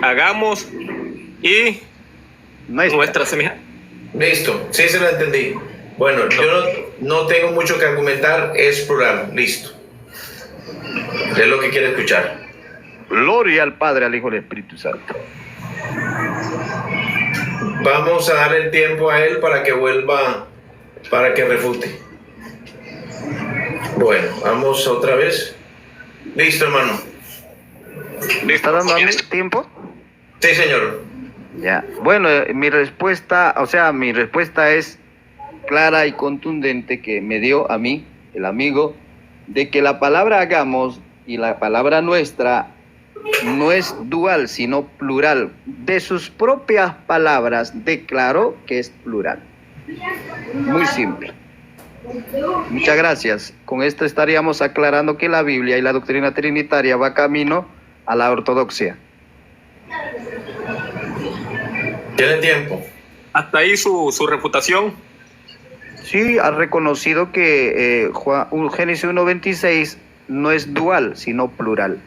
hagamos y nuestra semejanza. Listo, sí se lo entendí. Bueno, yo no tengo mucho que argumentar, es plural, listo. Es lo que quiere escuchar. Gloria al Padre, al Hijo y al Espíritu Santo. Vamos a darle el tiempo a él para que vuelva, para que refute. Bueno, vamos otra vez. Listo, hermano. ¿Me está dando a mí tiempo? Sí, señor. Ya. Bueno, mi respuesta es clara y contundente que me dio a mí, el amigo, de que la palabra hagamos y la palabra nuestra no es dual, sino plural. De sus propias palabras declaró que es plural. Muy simple. Muchas gracias. Con esto estaríamos aclarando que la Biblia y la doctrina trinitaria va camino a la ortodoxia. Tiene tiempo. Hasta ahí su refutación. Sí, ha reconocido que Génesis 1:26 no es dual, sino plural.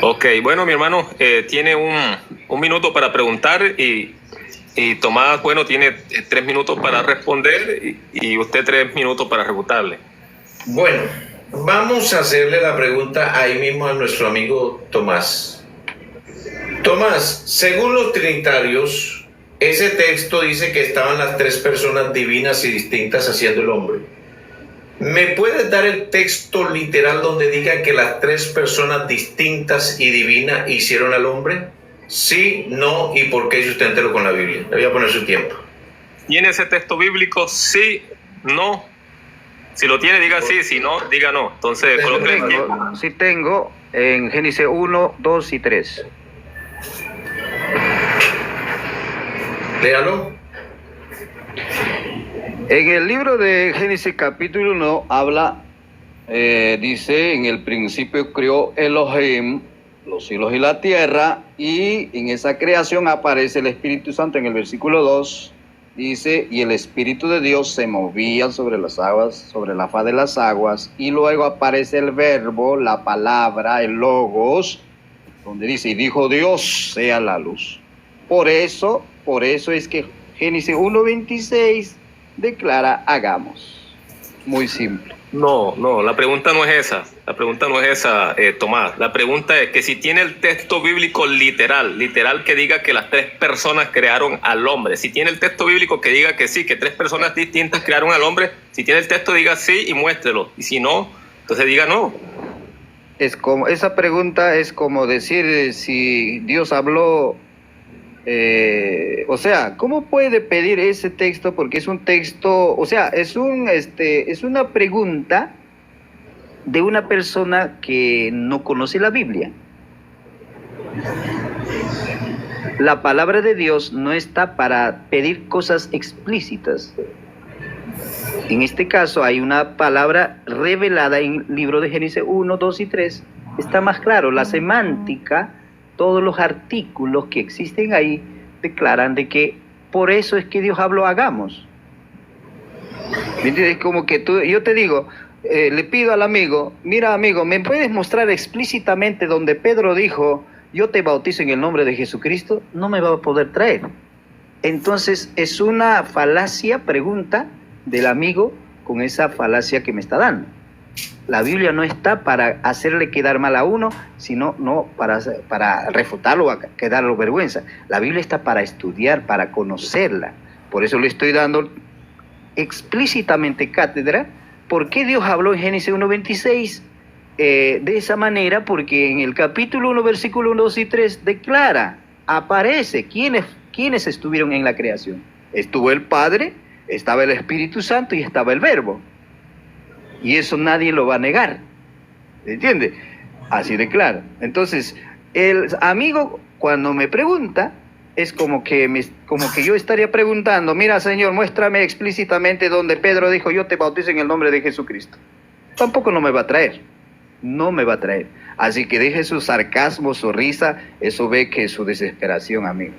Ok, bueno, mi hermano, tiene un minuto para preguntar y Tomás, bueno, tiene 3 minutos para responder y usted 3 minutos para refutarle. Bueno, vamos a hacerle la pregunta ahí mismo a nuestro amigo Tomás. Tomás, según los trinitarios, ese texto dice que estaban las 3 personas divinas y distintas haciendo el hombre. ¿Me puedes dar el texto literal donde diga que las 3 personas distintas y divinas hicieron al hombre? Sí, no, y por qué sustentarlo con la Biblia. Le voy a poner su tiempo. ¿Tiene ese texto bíblico? Sí, no. Si lo tiene, diga sí, si no, diga no. Entonces, colóquele el tiempo. Sí tengo en Génesis 1, 2 y 3. Léalo. En el libro de Génesis capítulo 1 habla, dice, en el principio creó Elohim los cielos y la tierra, y en esa creación aparece el Espíritu Santo en el versículo 2, dice, y el Espíritu de Dios se movía sobre las aguas, sobre la faz de las aguas, y luego aparece el verbo, la palabra, el logos, donde dice, y dijo Dios, sea la luz. Por eso es que Génesis 1:26 declara hagamos. Muy simple. No, la pregunta no es esa. La pregunta no es esa, Tomás. La pregunta es que si tiene el texto bíblico literal que diga que las 3 personas crearon al hombre. Si tiene el texto bíblico que diga que sí, que 3 personas distintas crearon al hombre. Si tiene el texto, diga sí y muéstrelo. Y si no, entonces diga no. Esa pregunta es como decir si Dios habló, o sea, ¿cómo puede pedir ese texto? Porque es un texto, o sea, es una pregunta de una persona que no conoce la Biblia. La palabra de Dios no está para pedir cosas explícitas. En este caso hay una palabra revelada en el libro de Génesis 1, 2 y 3. Está más claro, la semántica, todos los artículos que existen ahí declaran de que por eso es que Dios habló hagamos. ¿Me entiendes? Como que yo te digo, le pido al amigo, mira amigo, ¿me puedes mostrar explícitamente donde Pedro dijo, yo te bautizo en el nombre de Jesucristo? No me va a poder traer. Entonces es una falacia pregunta del amigo con esa falacia que me está dando. La Biblia no está para hacerle quedar mal a uno, sino no para refutarlo o quedarlo vergüenza. La Biblia está para estudiar, para conocerla. Por eso le estoy dando explícitamente cátedra. ¿Por qué Dios habló en Génesis 1:26 de esa manera? Porque en el capítulo 1, versículo 1, 2 y 3 declara, aparece quiénes estuvieron en la creación. Estuvo el Padre, estaba el Espíritu Santo y estaba el Verbo. Y eso nadie lo va a negar. ¿Entiende? Así de claro. Entonces, el amigo cuando me pregunta, es como que yo estaría preguntando, mira Señor, muéstrame explícitamente donde Pedro dijo, yo te bautizo en el nombre de Jesucristo. Tampoco no me va a traer. No me va a traer. Así que deje su sarcasmo, su risa, eso ve que es su desesperación, amigo.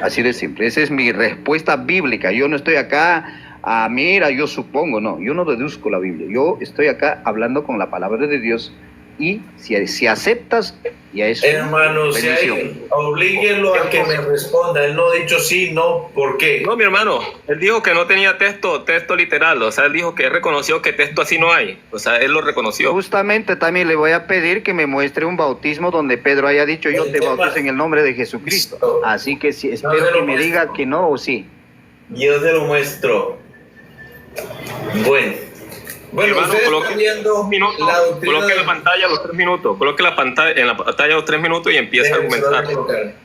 Así de simple. Esa es mi respuesta bíblica. Yo no estoy acá, mira, yo supongo, no. Yo no deduzco la Biblia. Yo estoy acá hablando con la palabra de Dios. Y si aceptas, ya es hermano, si hay, oblíguenlo a que me responda. Él no ha dicho sí, no, ¿por qué? No, mi hermano, él dijo que no tenía texto literal, o sea, él dijo que él reconoció que texto así no hay, o sea, él lo reconoció. Justamente también le voy a pedir que me muestre un bautismo donde Pedro haya dicho, yo te bautizo en el nombre de Jesucristo. Así que si, espero que me diga que no o sí. Yo te lo muestro. Bueno, hermano, ustedes están viendo la doctrina. Coloque la pantalla a los 3 minutos. Coloque la pantalla en la pantalla a los 3 minutos y empieza a argumentar.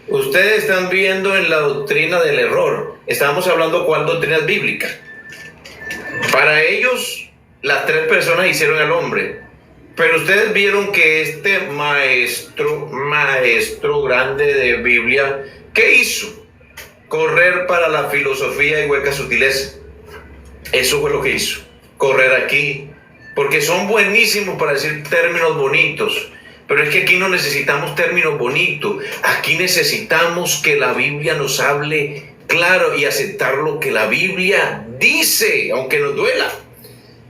Ustedes están viendo en la doctrina del error. Estábamos hablando cuál doctrina es bíblica. Para ellos, las 3 personas hicieron al hombre. Pero ustedes vieron que este maestro grande de Biblia, ¿qué hizo? Correr para la filosofía y hueca sutileza. Eso fue lo que hizo. Correr aquí, porque son buenísimos para decir términos bonitos, pero es que aquí no necesitamos términos bonitos, aquí necesitamos que la Biblia nos hable claro y aceptar lo que la Biblia dice, aunque nos duela.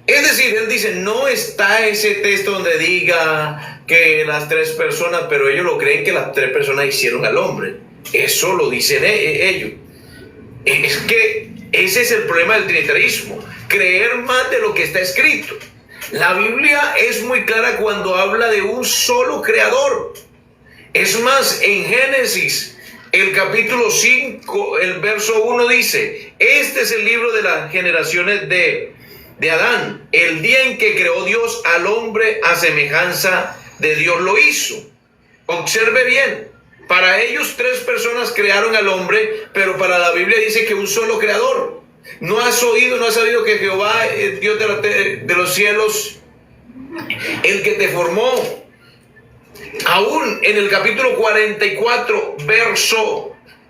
Es decir, él dice, no está ese texto donde diga que las 3 personas, pero ellos lo creen que las 3 personas hicieron al hombre. Eso lo dicen ellos. Es que ese es el problema del trinitarismo, creer más de lo que está escrito. La Biblia es muy clara cuando habla de un solo creador. Es más, en Génesis, el capítulo 5, el verso 1 dice, este es el libro de las generaciones de Adán. El día en que creó Dios al hombre a semejanza de Dios lo hizo. Observe bien. Para ellos 3 personas crearon al hombre, pero para la Biblia dice que un solo creador. ¿No has oído, no has sabido que Jehová, Dios de los cielos, el que te formó? Aún en el capítulo 44,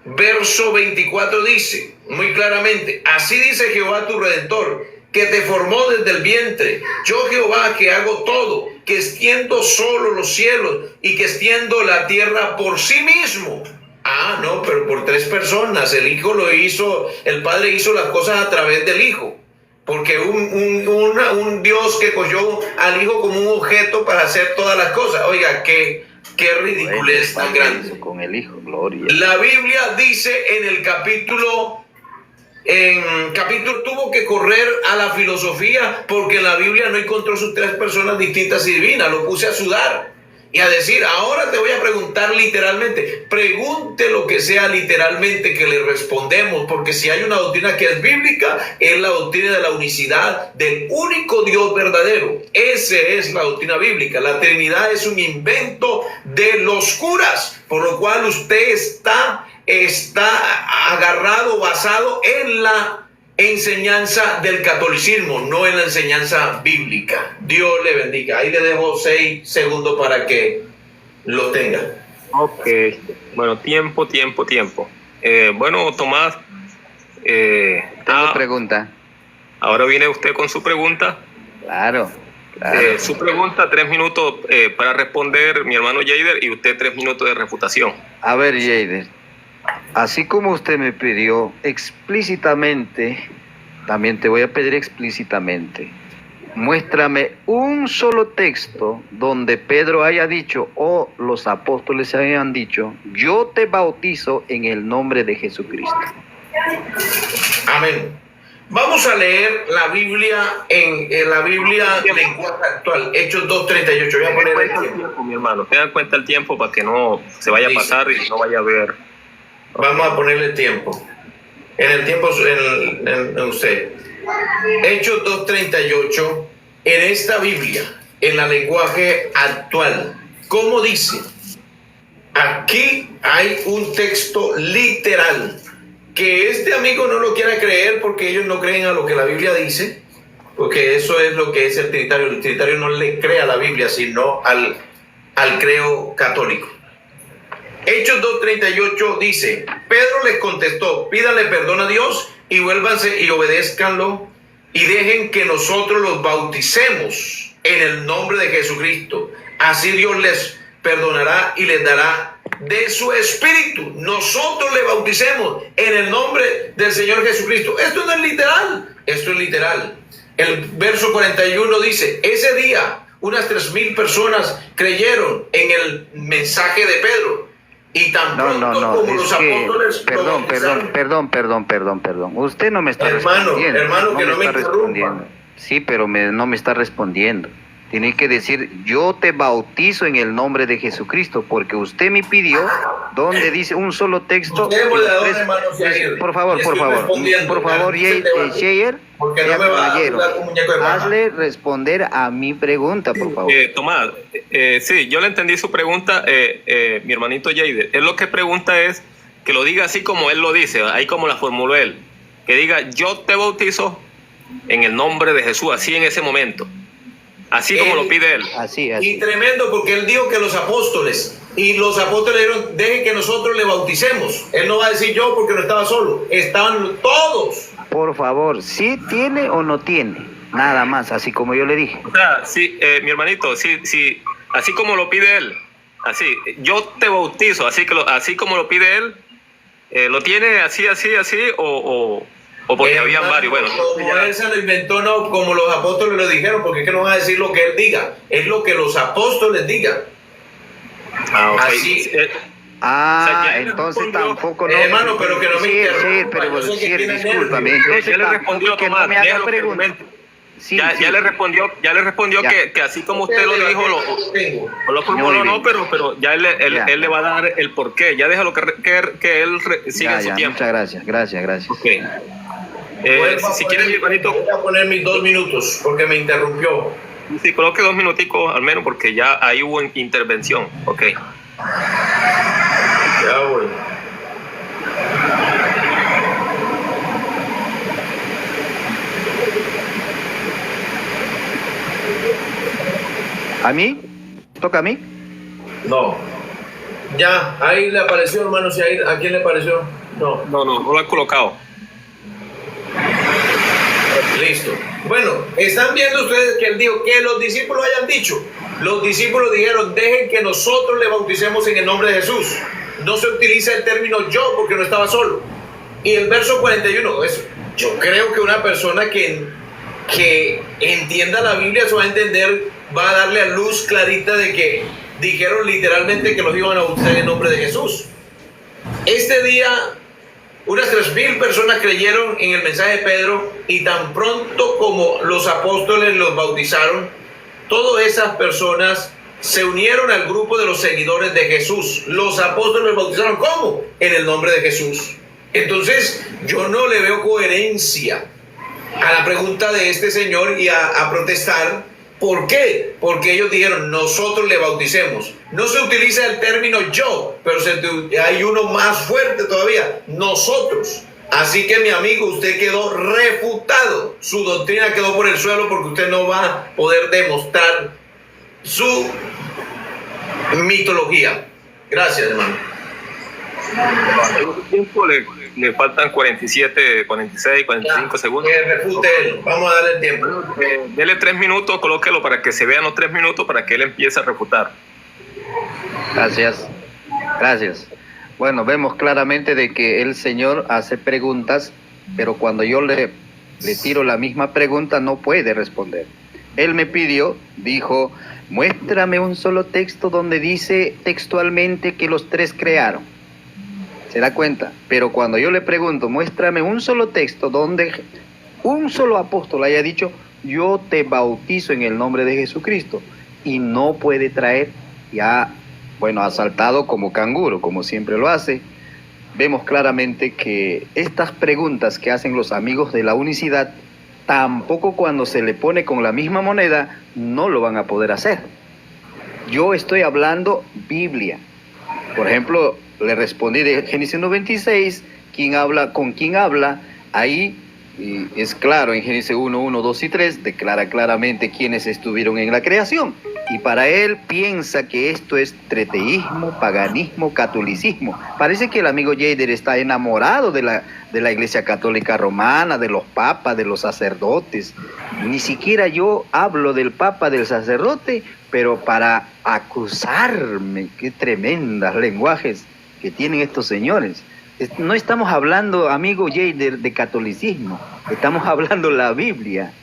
verso 24 dice muy claramente, así dice Jehová tu Redentor, que te formó desde el vientre. Yo Jehová que hago todo, que extiendo solo los cielos y que extiendo la tierra por sí mismo. No, pero por 3 personas. El Hijo lo hizo, el Padre hizo las cosas a través del Hijo. Porque un Dios que cogió al Hijo como un objeto para hacer todas las cosas. Oiga, qué ridiculez tan grande. Con el Hijo, gloria. La Biblia dice en el capítulo tuvo que correr a la filosofía porque en la Biblia no encontró sus 3 personas distintas y divinas. Lo puse a sudar y a decir, ahora te voy a preguntar literalmente. Pregunte lo que sea literalmente que le respondemos, porque si hay una doctrina que es bíblica, es la doctrina de la unicidad del único Dios verdadero. Esa es la doctrina bíblica. La Trinidad es un invento de los curas, por lo cual usted está agarrado, basado en la enseñanza del catolicismo, no en la enseñanza bíblica. Dios le bendiga. Ahí le dejo 6 segundos para que lo tenga. Ok, bueno, tiempo. Bueno, Tomás, tengo pregunta. Ahora viene usted con su pregunta. Claro. Su pregunta, 3 minutos para responder mi hermano Jader, y usted 3 minutos de refutación. A ver, Jader, así como usted me pidió explícitamente, también te voy a pedir explícitamente. Muéstrame un solo texto donde Pedro haya dicho o los apóstoles hayan dicho, yo te bautizo en el nombre de Jesucristo. Amén. Vamos a leer la Biblia en la Biblia lenguaje actual, Hechos 2:38. Voy a poner el tiempo, mi hermano. Tengan en cuenta el tiempo para que no se vaya a pasar y no vaya a ver. Vamos a ponerle tiempo. En el tiempo en usted. Hechos 2:38. En esta Biblia, en la lenguaje actual, ¿cómo dice? Aquí hay un texto literal. Que este amigo no lo quiera creer porque ellos no creen a lo que la Biblia dice. porque eso es lo que es el trinitario. El trinitario no le cree a la Biblia, sino al creo católico. Hechos 2:38 dice: Pedro les contestó, pídanle perdón a Dios y vuélvanse y obedézcanlo y dejen que nosotros los bauticemos en el nombre de Jesucristo. Así Dios les perdonará y les dará de su espíritu. Nosotros le bauticemos en el nombre del Señor Jesucristo. Esto no es literal, esto es literal. El verso 41 dice: ese día unas 3,000 personas creyeron en el mensaje de Pedro. Y tan pronto como los apóstoles... Perdón. Usted no me está respondiendo. Hermano, que no me interrumpa. Sí, pero no me está respondiendo. Tiene que decir, yo te bautizo en el nombre de Jesucristo, porque usted me pidió, donde dice un solo texto. Por favor, Sheyer, porque no me va a hablar con muñeco de paja. Hazle responder a mi pregunta, por favor. Tomás, sí, yo le entendí su pregunta, mi hermanito Jader. Él lo que pregunta es que lo diga así como él lo dice, ahí como la formuló él. Que diga, yo te bautizo en el nombre de Jesús, así en ese momento. Así como lo pide él. Así. Y tremendo, porque él dijo que los apóstoles, y los apóstoles dijeron, dejen que nosotros le bauticemos. Él no va a decir yo porque no estaba solo, estaban todos. Por favor, ¿sí tiene o no tiene? Nada más, así como yo le dije. O sea, sí, mi hermanito, sí, así como lo pide él, así, yo te bautizo, así como lo pide él, ¿lo tiene así, o porque habían varios? Bueno, como él se lo inventó, no como los apóstoles lo dijeron, porque es que no va a decir lo que él diga, es lo que los apóstoles digan. Okay. Así. Entonces tampoco no. Hermano, pero que no me interrumpa. Discúlpame. Entonces ya le respondió, que Tomás, no me haga preguntas. Ya le respondió que así como usted lo dijo, lo formuló, no, pero ya él le va a dar el porqué. Ya déjalo que él siga su tiempo. Muchas gracias. Okay. Si quiere, mi hermanito, voy a poner mis 2 minutos porque me interrumpió. Sí, coloque 2 minuticos al menos porque ya ahí hubo intervención. Ok. Ya voy. ¿A mí? ¿Toca a mí? No. Ya, ahí le apareció, hermano. ¿A quién le apareció? No lo han colocado. Listo. Bueno, están viendo ustedes que él dijo que los discípulos hayan dicho. Los discípulos dijeron, dejen que nosotros le bauticemos en el nombre de Jesús. No se utiliza el término yo porque no estaba solo. Y el verso 41, yo creo que una persona que entienda la Biblia se va a entender, va a darle a luz clarita de que dijeron literalmente que los iban a bautizar en el nombre de Jesús. Este día unas 3,000 personas creyeron en el mensaje de Pedro, y tan pronto como los apóstoles los bautizaron, todas esas personas se unieron al grupo de los seguidores de Jesús. Los apóstoles los bautizaron, ¿cómo? En el nombre de Jesús. Entonces, yo no le veo coherencia a la pregunta de este señor y a protestar. ¿Por qué? Porque ellos dijeron, nosotros le bauticemos. No se utiliza el término yo, pero hay uno más fuerte todavía, nosotros. Así que, mi amigo, usted quedó refutado. Su doctrina quedó por el suelo porque usted no va a poder demostrar su mitología. Gracias, hermano. Tiempo le faltan 47, 46, 45 segundos. Que refute él. Vamos a darle el tiempo. Dele 3 minutos, colóquelo para que se vean los 3 minutos para que él empiece a refutar. Gracias. Bueno, vemos claramente de que el Señor hace preguntas, pero cuando yo le tiro la misma pregunta no puede responder. Él me dijo, muéstrame un solo texto donde dice textualmente que los 3 crearon. ¿Se da cuenta? Pero cuando yo le pregunto, muéstrame un solo texto donde un solo apóstol haya dicho, yo te bautizo en el nombre de Jesucristo, y no puede traer, ya, bueno, ha saltado como canguro, como siempre lo hace. Vemos claramente que estas preguntas que hacen los amigos de la unicidad, tampoco cuando se le pone con la misma moneda, no lo van a poder hacer. Yo estoy hablando Biblia. Por ejemplo, le respondí de Génesis 1:26, ¿con quién habla? Ahí y es claro, en Génesis 1, 1, 2 y 3, declara claramente quiénes estuvieron en la creación. Y para él piensa que esto es treteísmo, paganismo, catolicismo. Parece que el amigo Jader está enamorado de la Iglesia Católica Romana, de los papas, de los sacerdotes. Ni siquiera yo hablo del papa, del sacerdote, pero para acusarme. Qué tremendas lenguajes que tienen estos señores. No estamos hablando, amigo Jader, de catolicismo, estamos hablando de la Biblia.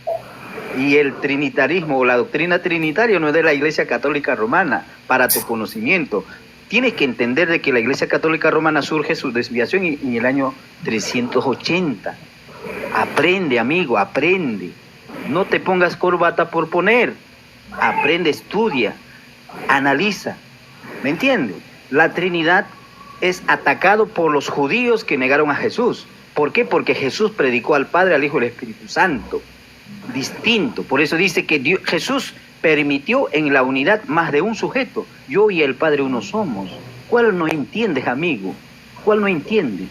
Y el trinitarismo o la doctrina trinitaria no es de la Iglesia Católica Romana, para tu conocimiento. Tienes que entender de que la Iglesia Católica Romana surge su desviación en el año 380. Aprende, amigo, aprende. No te pongas corbata por poner. Aprende, estudia, analiza. ¿Me entiendes? La Trinidad es atacado por los judíos que negaron a Jesús. ¿Por qué? Porque Jesús predicó al Padre, al Hijo y al Espíritu Santo. Distinto. Por eso dice que Jesús permitió en la unidad más de un sujeto. Yo y el Padre uno somos. ¿Cuál no entiendes, amigo? ¿Cuál no entiendes?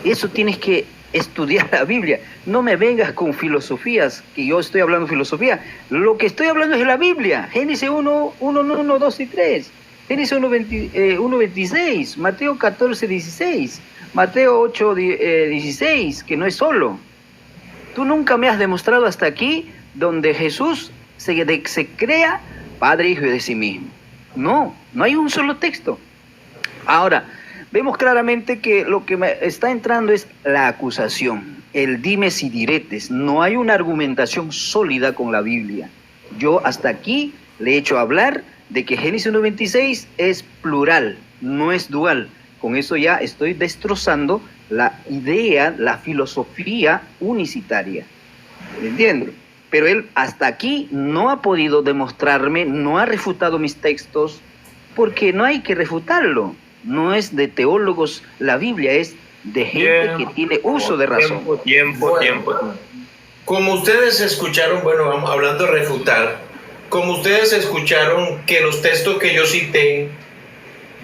Eso tienes que estudiar la Biblia. No me vengas con filosofías, que yo estoy hablando de filosofía. Lo que estoy hablando es de la Biblia. Génesis 1, 2 y 3. Génesis 1, 26. Mateo 14, 16. Mateo 8, 16, que no es solo. Tú nunca me has demostrado hasta aquí donde Jesús se crea Padre, Hijo y de sí mismo. No hay un solo texto. Ahora, vemos claramente que lo que me está entrando es la acusación, el dimes y diretes. No hay una argumentación sólida con la Biblia. Yo hasta aquí le he hecho hablar de que Génesis 1:26 es plural, no es dual. Con eso ya estoy destrozando la idea, la filosofía unicitaria. ¿Me entiendes? Pero él hasta aquí no ha podido demostrarme, no ha refutado mis textos, porque no hay que refutarlo. No es de teólogos la Biblia, es de gente que tiene uso de razón. Tiempo. Como ustedes escucharon, bueno, vamos hablando de refutar, como ustedes escucharon que los textos que yo cité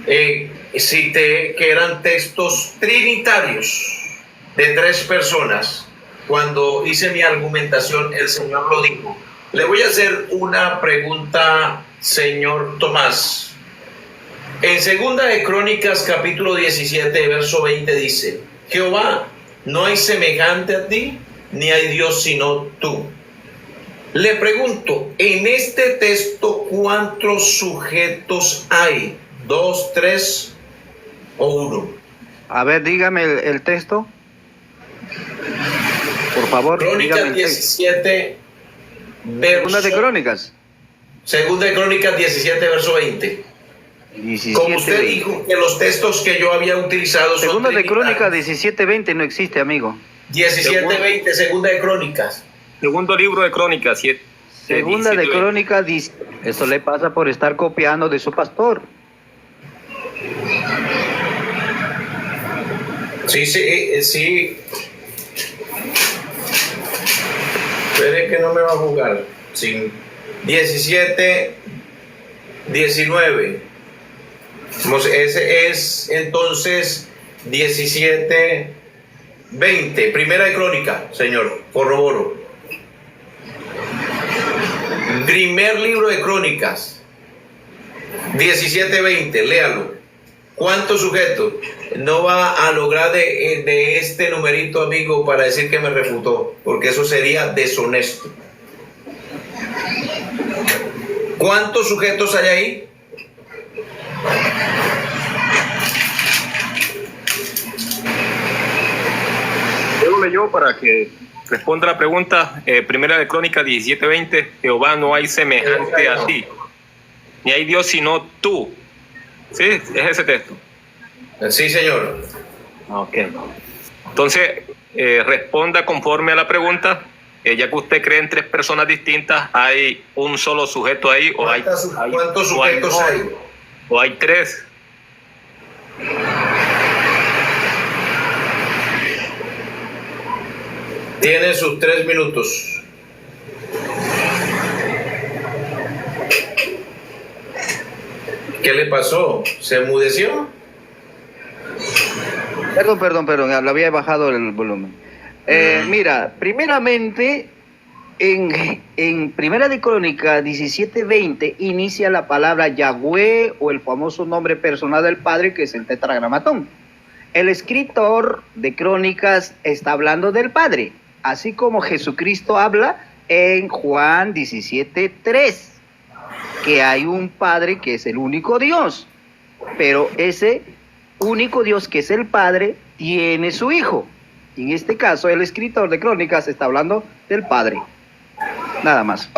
que eran textos trinitarios de 3 personas. Cuando hice mi argumentación, el Señor lo dijo. Le voy a hacer una pregunta, señor Tomás. En Segunda de Crónicas, capítulo 17, verso 20, dice: Jehová, no hay semejante a ti, ni hay Dios sino tú. Le pregunto, en este texto, ¿cuántos sujetos hay? ¿2, 3 o 1? A ver, dígame el texto. Por favor, Crónicas 17, Segunda de Crónicas. Segunda de Crónicas 17, verso 20. 17, como usted dijo que los textos que yo había utilizado son Segunda de Crónicas 17:20 no existe, amigo. 17:20, Segunda de Crónicas. Segundo libro de Crónicas. Segunda de Crónicas, eso le pasa por estar copiando de su pastor. Sí. Espere que no me va a jugar. 17, 19. Ese es entonces 17, 20. Primera de Crónica, señor, corroboro. Primer libro de Crónicas, 17, 20, léalo. ¿Cuántos sujetos? No va a lograr de este numerito, amigo, para decir que me refutó, porque eso sería deshonesto. ¿Cuántos sujetos hay ahí? Yo para que responda la pregunta. Primera de Crónicas 17:20. Jehová, no hay semejante a ti, ni hay Dios sino tú. Sí, es ese texto. Sí, señor. Ok. Entonces, responda conforme a la pregunta. Ya que usted cree en 3 personas distintas, ¿hay un solo sujeto ahí? ¿Cuántos sujetos hay? ¿O hay 3? Tiene sus 3 minutos. ¿Qué le pasó? ¿Se enmudeció? Perdón, le había bajado el volumen. Mira, primeramente, en Primera de Crónicas 17:20 inicia la palabra Yahweh o el famoso nombre personal del Padre, que es el tetragramatón. El escritor de Crónicas está hablando del Padre, así como Jesucristo habla en Juan 17:3, que hay un Padre que es el único Dios, pero ese único Dios que es el Padre tiene su Hijo. En este caso, el escritor de Crónicas está hablando del Padre. Nada más.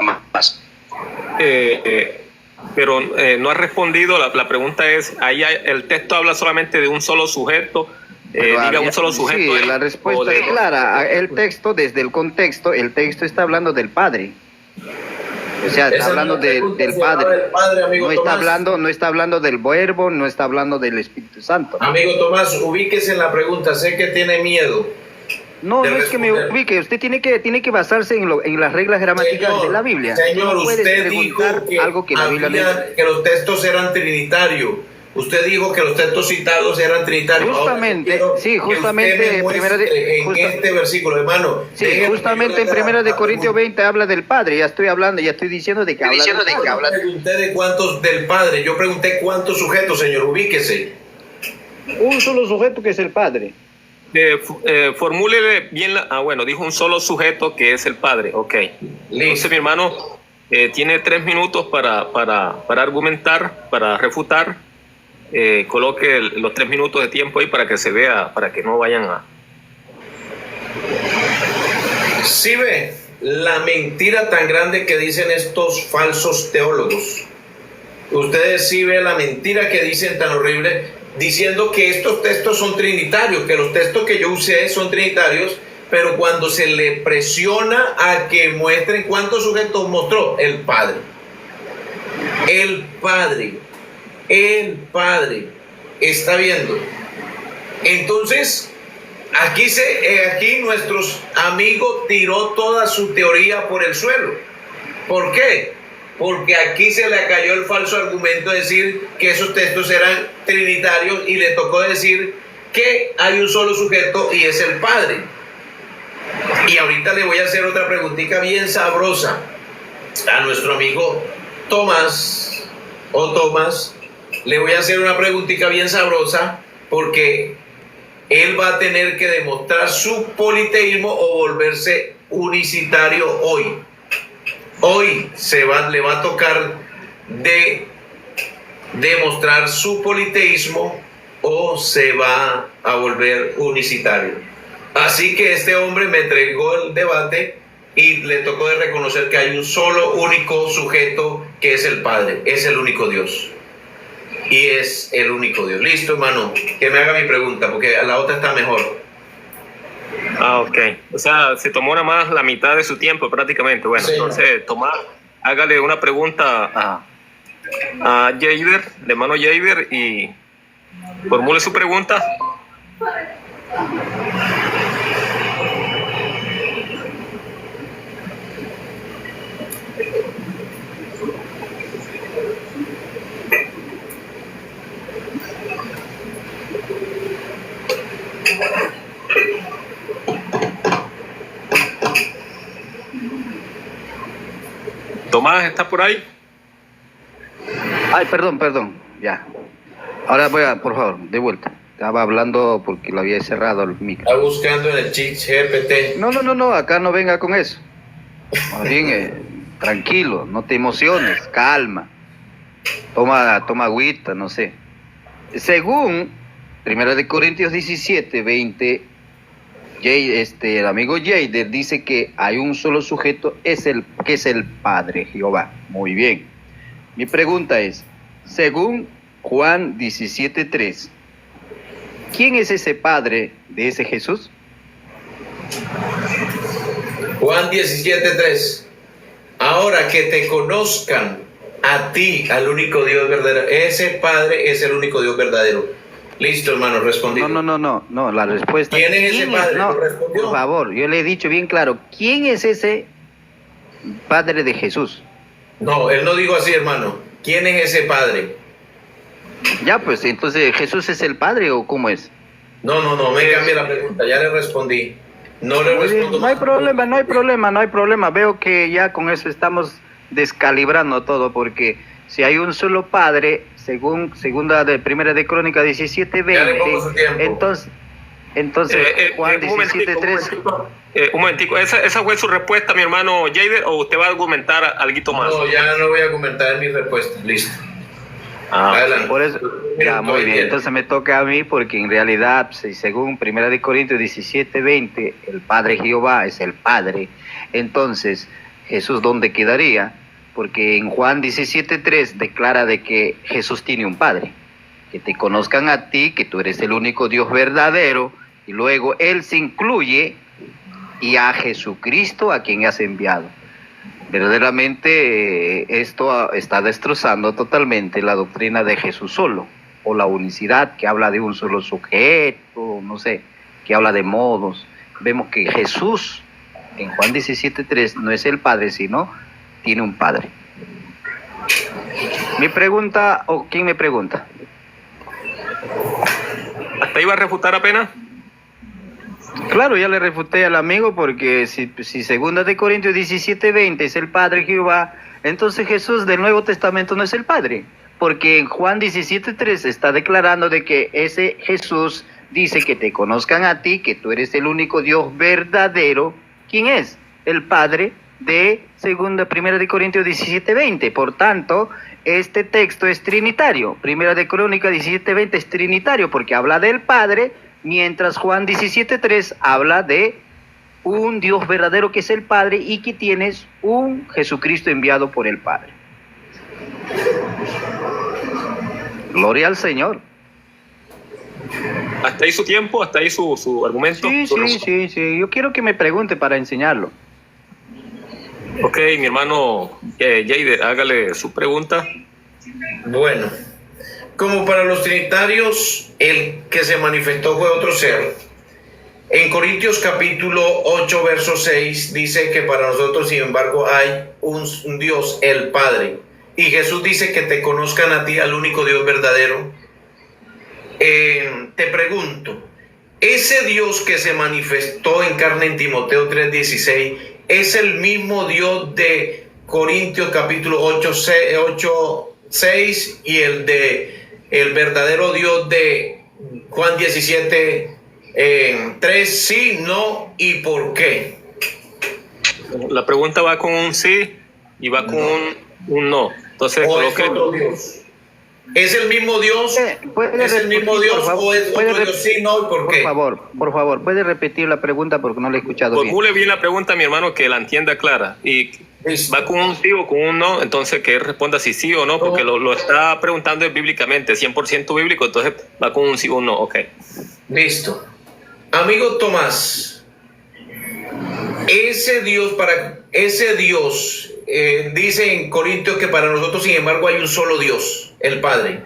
Pero no ha respondido. La pregunta es, ahí el texto habla solamente de un solo sujeto. Diga un solo sujeto. Sí, la respuesta es clara. El texto, desde el contexto, el texto está hablando del Padre. O sea, está hablando del Padre. No está hablando del Verbo, no está hablando del Espíritu Santo. Amigo Tomás, ubíquese en la pregunta. Sé que tiene miedo. No es que me ubique. Usted tiene que basarse en las reglas gramaticales de la Biblia. Señor, no usted dijo algo que la Biblia que los textos eran trinitarios. Usted dijo que los textos citados eran trinitarios. Justamente, justamente en este versículo, hermano. Sí, justamente en Primera de Corintios 20 habla del Padre. Ya estoy diciendo de que habla del Padre. Yo pregunté de cuántos del Padre. Yo pregunté cuántos sujetos, señor. Ubíquese. Un solo sujeto que es el Padre. Formúlele bien bueno, dijo un solo sujeto que es el Padre. Ok. Entonces, mi hermano, tiene 3 minutos para argumentar, para refutar. Coloque los 3 minutos de tiempo ahí para que se vea, para que no vayan a... Sí ve la mentira tan grande que dicen estos falsos teólogos. Ustedes sí ve la mentira que dicen tan horrible, diciendo que estos textos son trinitarios, que los textos que yo usé son trinitarios, pero cuando se le presiona a que muestren cuántos sujetos mostró, el Padre. El Padre está viendo. Entonces, aquí nuestros amigos tiró toda su teoría por el suelo. ¿Por qué? Porque aquí se le cayó el falso argumento de decir que esos textos eran trinitarios y le tocó decir que hay un solo sujeto y es el Padre. Y ahorita le voy a hacer otra preguntita bien sabrosa a nuestro amigo Tomás le voy a hacer una preguntita bien sabrosa porque él va a tener que demostrar su politeísmo o volverse unicitario hoy. Hoy le va a tocar de demostrar su politeísmo o se va a volver unicitario. Así que este hombre me entregó el debate y le tocó de reconocer que hay un solo único sujeto que es el Padre, es el único Dios. Y es el único Dios. Listo, hermano, que me haga mi pregunta, porque la otra está mejor. Ok. O sea, se tomó nada más la mitad de su tiempo prácticamente. Bueno, sí. Entonces, Tomás, hágale una pregunta a Jader, de hermano Jader, y formule su pregunta. Tomás, ¿está por ahí? Ay, perdón, ya. Ahora por favor, de vuelta. Estaba hablando porque lo había cerrado el micro. Está buscando en el chat GPT. No, acá no venga con eso. Más bien, tranquilo, no te emociones, calma. Toma agüita, no sé. Según 1 Corintios 17:20, el amigo Jader dice que hay un solo sujeto, que es el Padre Jehová. Muy bien. Mi pregunta es, según Juan 17:3, ¿quién es ese Padre de ese Jesús? Juan 17:3. Ahora que te conozcan a ti, al único Dios verdadero. Ese Padre es el único Dios verdadero. Listo, hermano, respondí. No, la respuesta. ¿Quién es ese Padre? No, por favor, yo le he dicho bien claro, ¿quién es ese Padre de Jesús? No, él no dijo así, hermano. ¿Quién es ese Padre? Ya, pues, entonces, ¿Jesús es el Padre o cómo es? No, me cambie la pregunta, ya le respondí. No le Muy bien, respondo no hay más. problema, no hay problema, no hay problema. Veo que ya con eso estamos descalibrando todo, porque si hay un solo padre, según primera de Crónica 17:20, Ya le pongo su tiempo. entonces Juan Un momentico, 17:3. un momentico. ¿Esa fue su respuesta, mi hermano Jader, o usted va a argumentar algo más? No, ya no voy a comentar mi respuesta. Listo. Ah, Adelante. Por eso, ya, muy bien. Entiendo. Entonces me toca a mí, porque en realidad, si según primera de Corintios 17:20, el Padre Jehová es el Padre. Entonces, Jesús, ¿dónde quedaría? Porque en Juan 17:3 declara de que Jesús tiene un Padre. Que te conozcan a ti, que tú eres el único Dios verdadero, y luego Él se incluye y a Jesucristo a quien has enviado. Verdaderamente esto está destrozando totalmente la doctrina de Jesús solo, o la unicidad, que habla de un solo sujeto, no sé, que habla de modos. Vemos que Jesús en Juan 17:3 no es el Padre, sino tiene un Padre. Mi pregunta, o ¿quién me pregunta? ¿Hasta ahí va a refutar apenas? Claro, ya le refuté al amigo, porque si segunda de Corintios 17:20 es el Padre Jehová, entonces Jesús del Nuevo Testamento no es el Padre, porque en Juan 17:3 está declarando de que ese Jesús dice que te conozcan a ti, que tú eres el único Dios verdadero. ¿Quién es? El Padre de primera de Corintios 17:20. Por tanto, este texto es trinitario. Primera de Crónica 17:20 es trinitario, porque habla del Padre, mientras Juan 17:3 habla de un Dios verdadero que es el Padre, y que tienes un Jesucristo enviado por el Padre. Gloria al Señor. ¿Hasta ahí su tiempo? ¿Hasta ahí su argumento? Sí. Yo quiero que me pregunte para enseñarlo. Ok, mi hermano Jader, hágale su pregunta. Bueno, como para los trinitarios, el que se manifestó fue otro ser. En Corintios capítulo 8, verso 6, dice que para nosotros, sin embargo, hay un Dios, el Padre. Y Jesús dice que te conozcan a ti, al único Dios verdadero. Te pregunto, ese Dios que se manifestó en carne en Timoteo 3:16, ¿es el mismo Dios de Corintios capítulo 8, 6 y el verdadero Dios de Juan 17, 3? Sí, no, ¿y por qué? La pregunta va con un sí y va con un no. Entonces, ¿O es otro Dios? ¿Es el mismo Dios? ¿Es el mismo Dios o es otro Dios? Sí, no, ¿y por qué? Por favor, ¿puede repetir la pregunta porque no la he escuchado bien? Formule bien la pregunta, mi hermano, que la entienda clara. Y va con un sí o con un no, entonces que él responda si sí o no, porque lo está preguntando bíblicamente, 100% bíblico, entonces va con un sí o un no, ok. Listo. Amigo Tomás, ese Dios dice en Corintios que para nosotros, sin embargo, hay un solo Dios, el Padre.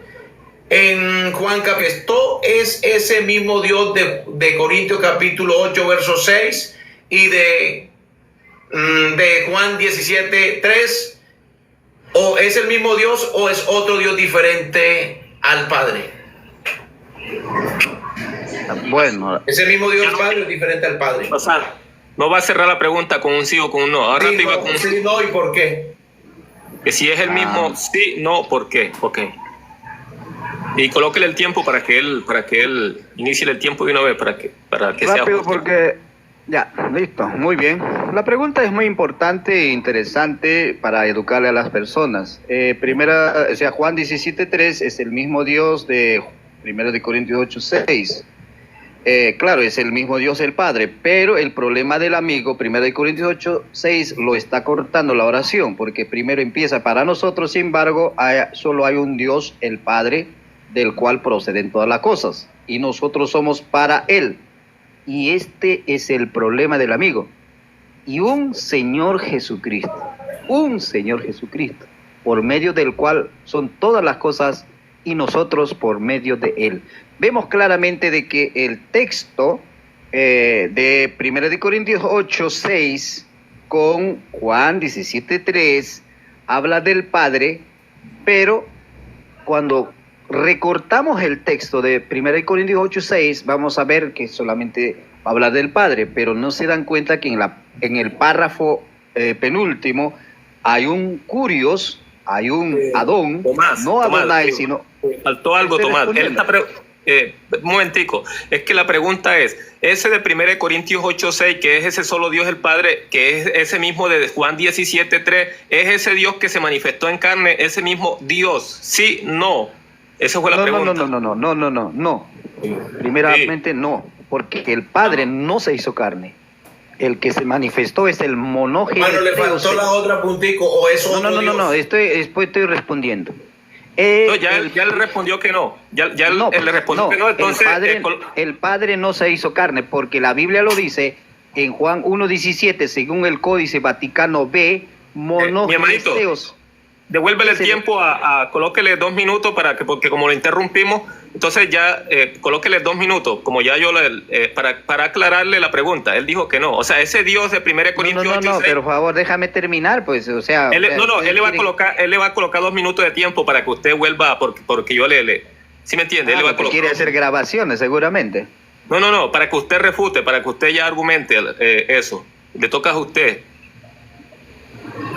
En Juan capítulo es ese mismo Dios de Corintios capítulo 8, verso 6 y de Juan 17, 3. ¿O es el mismo Dios o es otro Dios diferente al Padre? Bueno, ¿Es el mismo Dios Padre o diferente al Padre? O sea, no va a cerrar la pregunta con un sí o con un no. Ahora Sí, te iba con un sí, no, ¿y por qué? que si es el mismo sí, no, ¿por qué? Ok. Y colóquele el tiempo para que él inicie el tiempo de una vez, para que sea rápido, justo. porque ya, listo, muy bien. La pregunta es muy importante e interesante para educarle a las personas. Juan 17:3 es el mismo Dios de 1 de Corintios 8:6. Claro, es el mismo Dios el Padre, pero el problema del amigo, 1 de Corintios 8:6, lo está cortando la oración, porque primero empieza para nosotros, sin embargo, solo hay un Dios, el Padre, del cual proceden todas las cosas, y nosotros somos para Él. Y este es el problema del amigo. Y un Señor Jesucristo, por medio del cual son todas las cosas, y nosotros por medio de Él. Vemos claramente de que el texto de 1 de Corintios 8:6 con Juan 17:3 habla del Padre, pero cuando recortamos el texto de 1 de Corintios 8:6 vamos a ver que solamente habla del Padre, pero no se dan cuenta que en el párrafo penúltimo hay un curios, hay un Adón, Tomás, no Adonai, sí, sino... faltó algo, Estoy Tomás. respondiendo. Un momentico, es que la pregunta es, ese de 1 Corintios 8:6, que es ese solo Dios el Padre, que es ese mismo de Juan 17:3, ¿es ese Dios que se manifestó en carne, ese mismo Dios? Sí, no. Esa fue la pregunta. No. Primeramente no, porque el Padre no se hizo carne. El que se manifestó es el monógeno. Hermano, le faltó la otra puntico, o eso. No, estoy respondiendo. No, ya él respondió que no. Ya él le respondió que no, entonces... El Padre no se hizo carne, porque la Biblia lo dice en Juan 1:17, según el Códice Vaticano B, monogenisteos. Devuélvele el tiempo colóquele 2 minutos porque como lo interrumpimos, entonces ya colóquele 2 minutos, como ya yo para aclararle la pregunta. Él dijo que no. O sea, ese Dios de 1 Corintios 8:6... No, pero por favor, déjame terminar, pues, o sea... Él le va a colocar 2 minutos de tiempo para que usted vuelva, porque yo ¿sí me entiende? Él le va a colocar... quiere hacer grabaciones, seguramente. No, para que usted refute, para que usted ya argumente eso. Le toca a usted.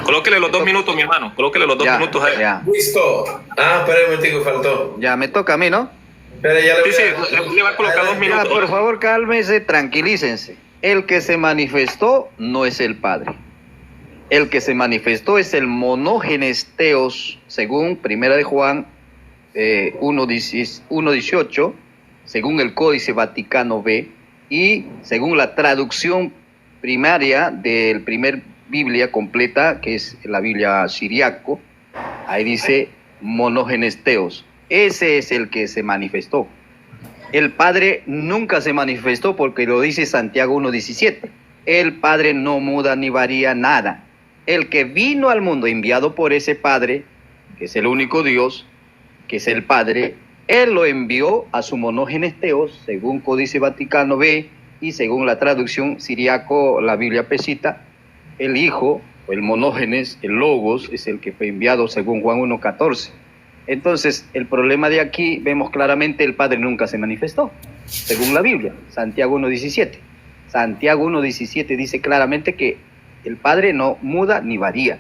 Colóquele los 2 minutos, mi hermano. Colóquele los 2 minutos ahí. Ya. Listo. Espera un momentico, faltó. Ya me toca a mí, ¿no? Espera, ya le va a colocar 2 minutos. Ya, por favor, cálmense, tranquilícense. El que se manifestó no es el Padre. El que se manifestó es el monógenes Theos, según 1 de Juan 1:18, según el Códice Vaticano B, y según la traducción primaria del primer Biblia completa, que es la Biblia siriaco, ahí dice monógenes Theos. Ese es el que se manifestó. El Padre nunca se manifestó porque lo dice Santiago 1:17. El Padre no muda ni varía nada. El que vino al mundo enviado por ese Padre, que es el único Dios, que es el Padre, Él lo envió a su monógenes Theos, según Códice Vaticano B y según la traducción siriaco, la Biblia pesita. El Hijo, el monógenes, el Logos, es el que fue enviado según Juan 1:14. Entonces, el problema de aquí, vemos claramente, el Padre nunca se manifestó, según la Biblia, Santiago 1:17. Santiago 1:17 dice claramente que el Padre no muda ni varía.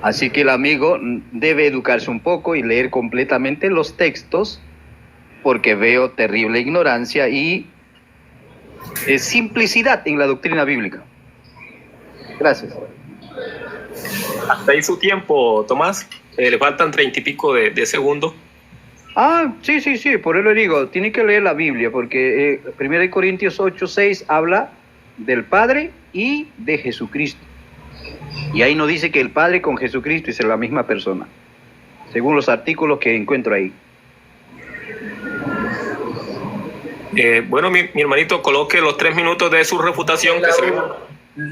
Así que el amigo debe educarse un poco y leer completamente los textos, porque veo terrible ignorancia y simplicidad en la doctrina bíblica. Gracias. Hasta ahí su tiempo, Tomás. Le faltan 30 y pico de segundos. Sí, por eso le digo, tiene que leer la Biblia, porque 1 Corintios 8:6 habla del Padre y de Jesucristo. Y ahí nos dice que el Padre con Jesucristo es la misma persona, según los artículos que encuentro ahí. Bueno, mi hermanito, coloque los 3 minutos de su refutación.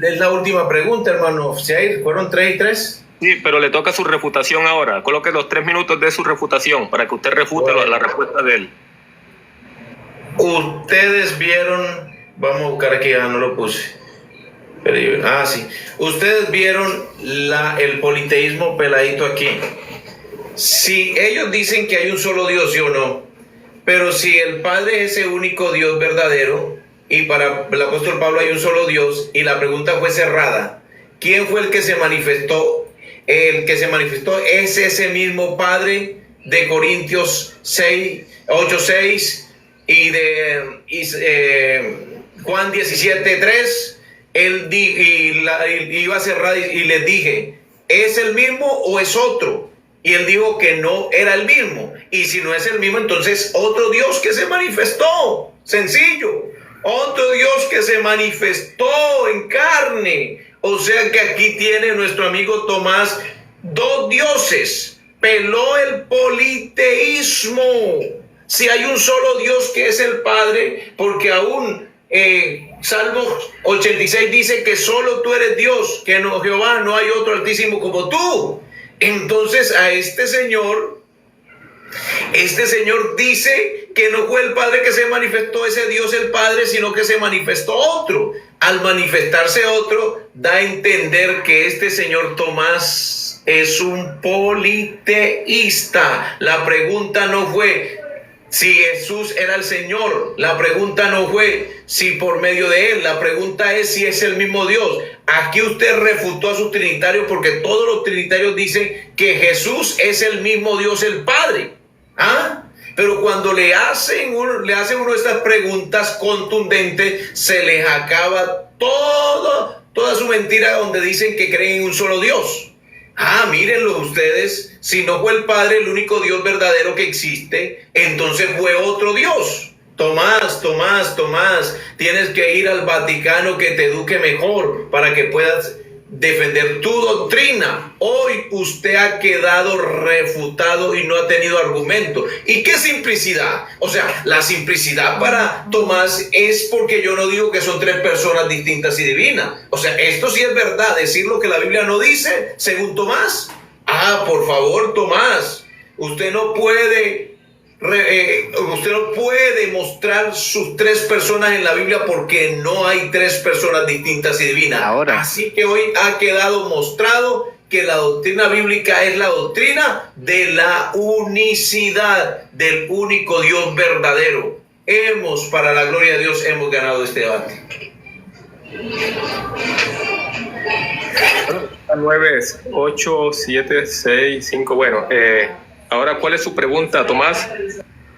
Es la última pregunta, hermano. ¿Fueron 3 y 3? Sí, pero le toca su refutación ahora. Coloque los 3 minutos de su refutación para que usted refute la respuesta de él. Ustedes vieron, vamos a buscar aquí, no lo puse. Sí. Ustedes vieron el politeísmo peladito aquí. Si ellos dicen que hay un solo Dios, ¿sí o no? Pero si el Padre es ese único Dios verdadero, y para el apóstol Pablo hay un solo Dios, y la pregunta fue cerrada, ¿quién fue el que se manifestó? El que se manifestó es ese mismo Padre de Corintios 8:6 y de Juan 17:3. Él iba a cerrar y les dije, ¿es el mismo o es otro? Y él dijo que no era el mismo. Y si no es el mismo, entonces otro Dios que se manifestó. Sencillo. Otro Dios que se manifestó en carne. O sea que aquí tiene nuestro amigo Tomás 2 dioses. Peló el politeísmo. Si hay un solo Dios que es el Padre, porque aún Salmo 86 dice que solo tú eres Dios, que no, Jehová, no hay otro altísimo como tú. Entonces a este señor dice que no fue el Padre que se manifestó ese Dios el Padre, sino que se manifestó otro. Al manifestarse otro, da a entender que este señor Tomás es un politeísta. La pregunta no fue si Jesús era el Señor. La pregunta no fue si por medio de él, la pregunta es si es el mismo Dios. Aquí usted refutó a sus trinitarios porque todos los trinitarios dicen que Jesús es el mismo Dios, el Padre. ¿Ah? Pero cuando le hacen uno de estas preguntas contundentes, se les acaba toda su mentira donde dicen que creen en un solo Dios. Ah, mírenlo ustedes, si no fue el Padre el único Dios verdadero que existe, entonces fue otro Dios. Tomás, tienes que ir al Vaticano que te eduque mejor para que puedas defender tu doctrina. Hoy usted ha quedado refutado y no ha tenido argumento. ¿Y qué simplicidad? O sea, la simplicidad para Tomás es porque yo no digo que son tres personas distintas y divinas. O sea, esto sí es verdad, decir lo que la Biblia no dice, según Tomás. Ah, por favor, Tomás, usted no puede mostrar sus tres personas en la Biblia porque no hay tres personas distintas y divinas. Ahora. Así que hoy ha quedado mostrado que la doctrina bíblica es la doctrina de la unicidad del único Dios verdadero. Para la gloria de Dios, hemos ganado este debate. 9, 8, 7, 6, 5. Bueno, ahora, ¿cuál es su pregunta, Tomás?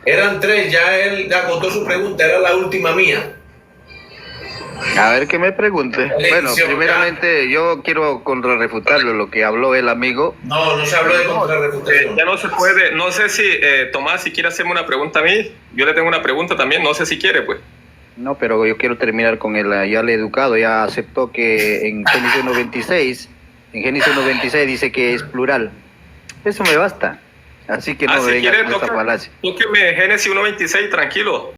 Eran tres, ya él agotó su pregunta, era la última mía. A ver que me pregunte. Bueno, Elección, primeramente yo quiero contrarrefutarlo lo que habló el amigo. No se habló de contrarrefutación. Ya no se puede, no sé si, Tomás, si quiere hacerme una pregunta a mí, yo le tengo una pregunta también, no sé si quiere, pues. No, pero yo quiero terminar con él. Ya le he educado, ya aceptó que en Génesis 1.26 dice que es plural. Eso me basta. Así que no si venga quiere, con esa falacia. tóqueme Génesis 1.26, tranquilo.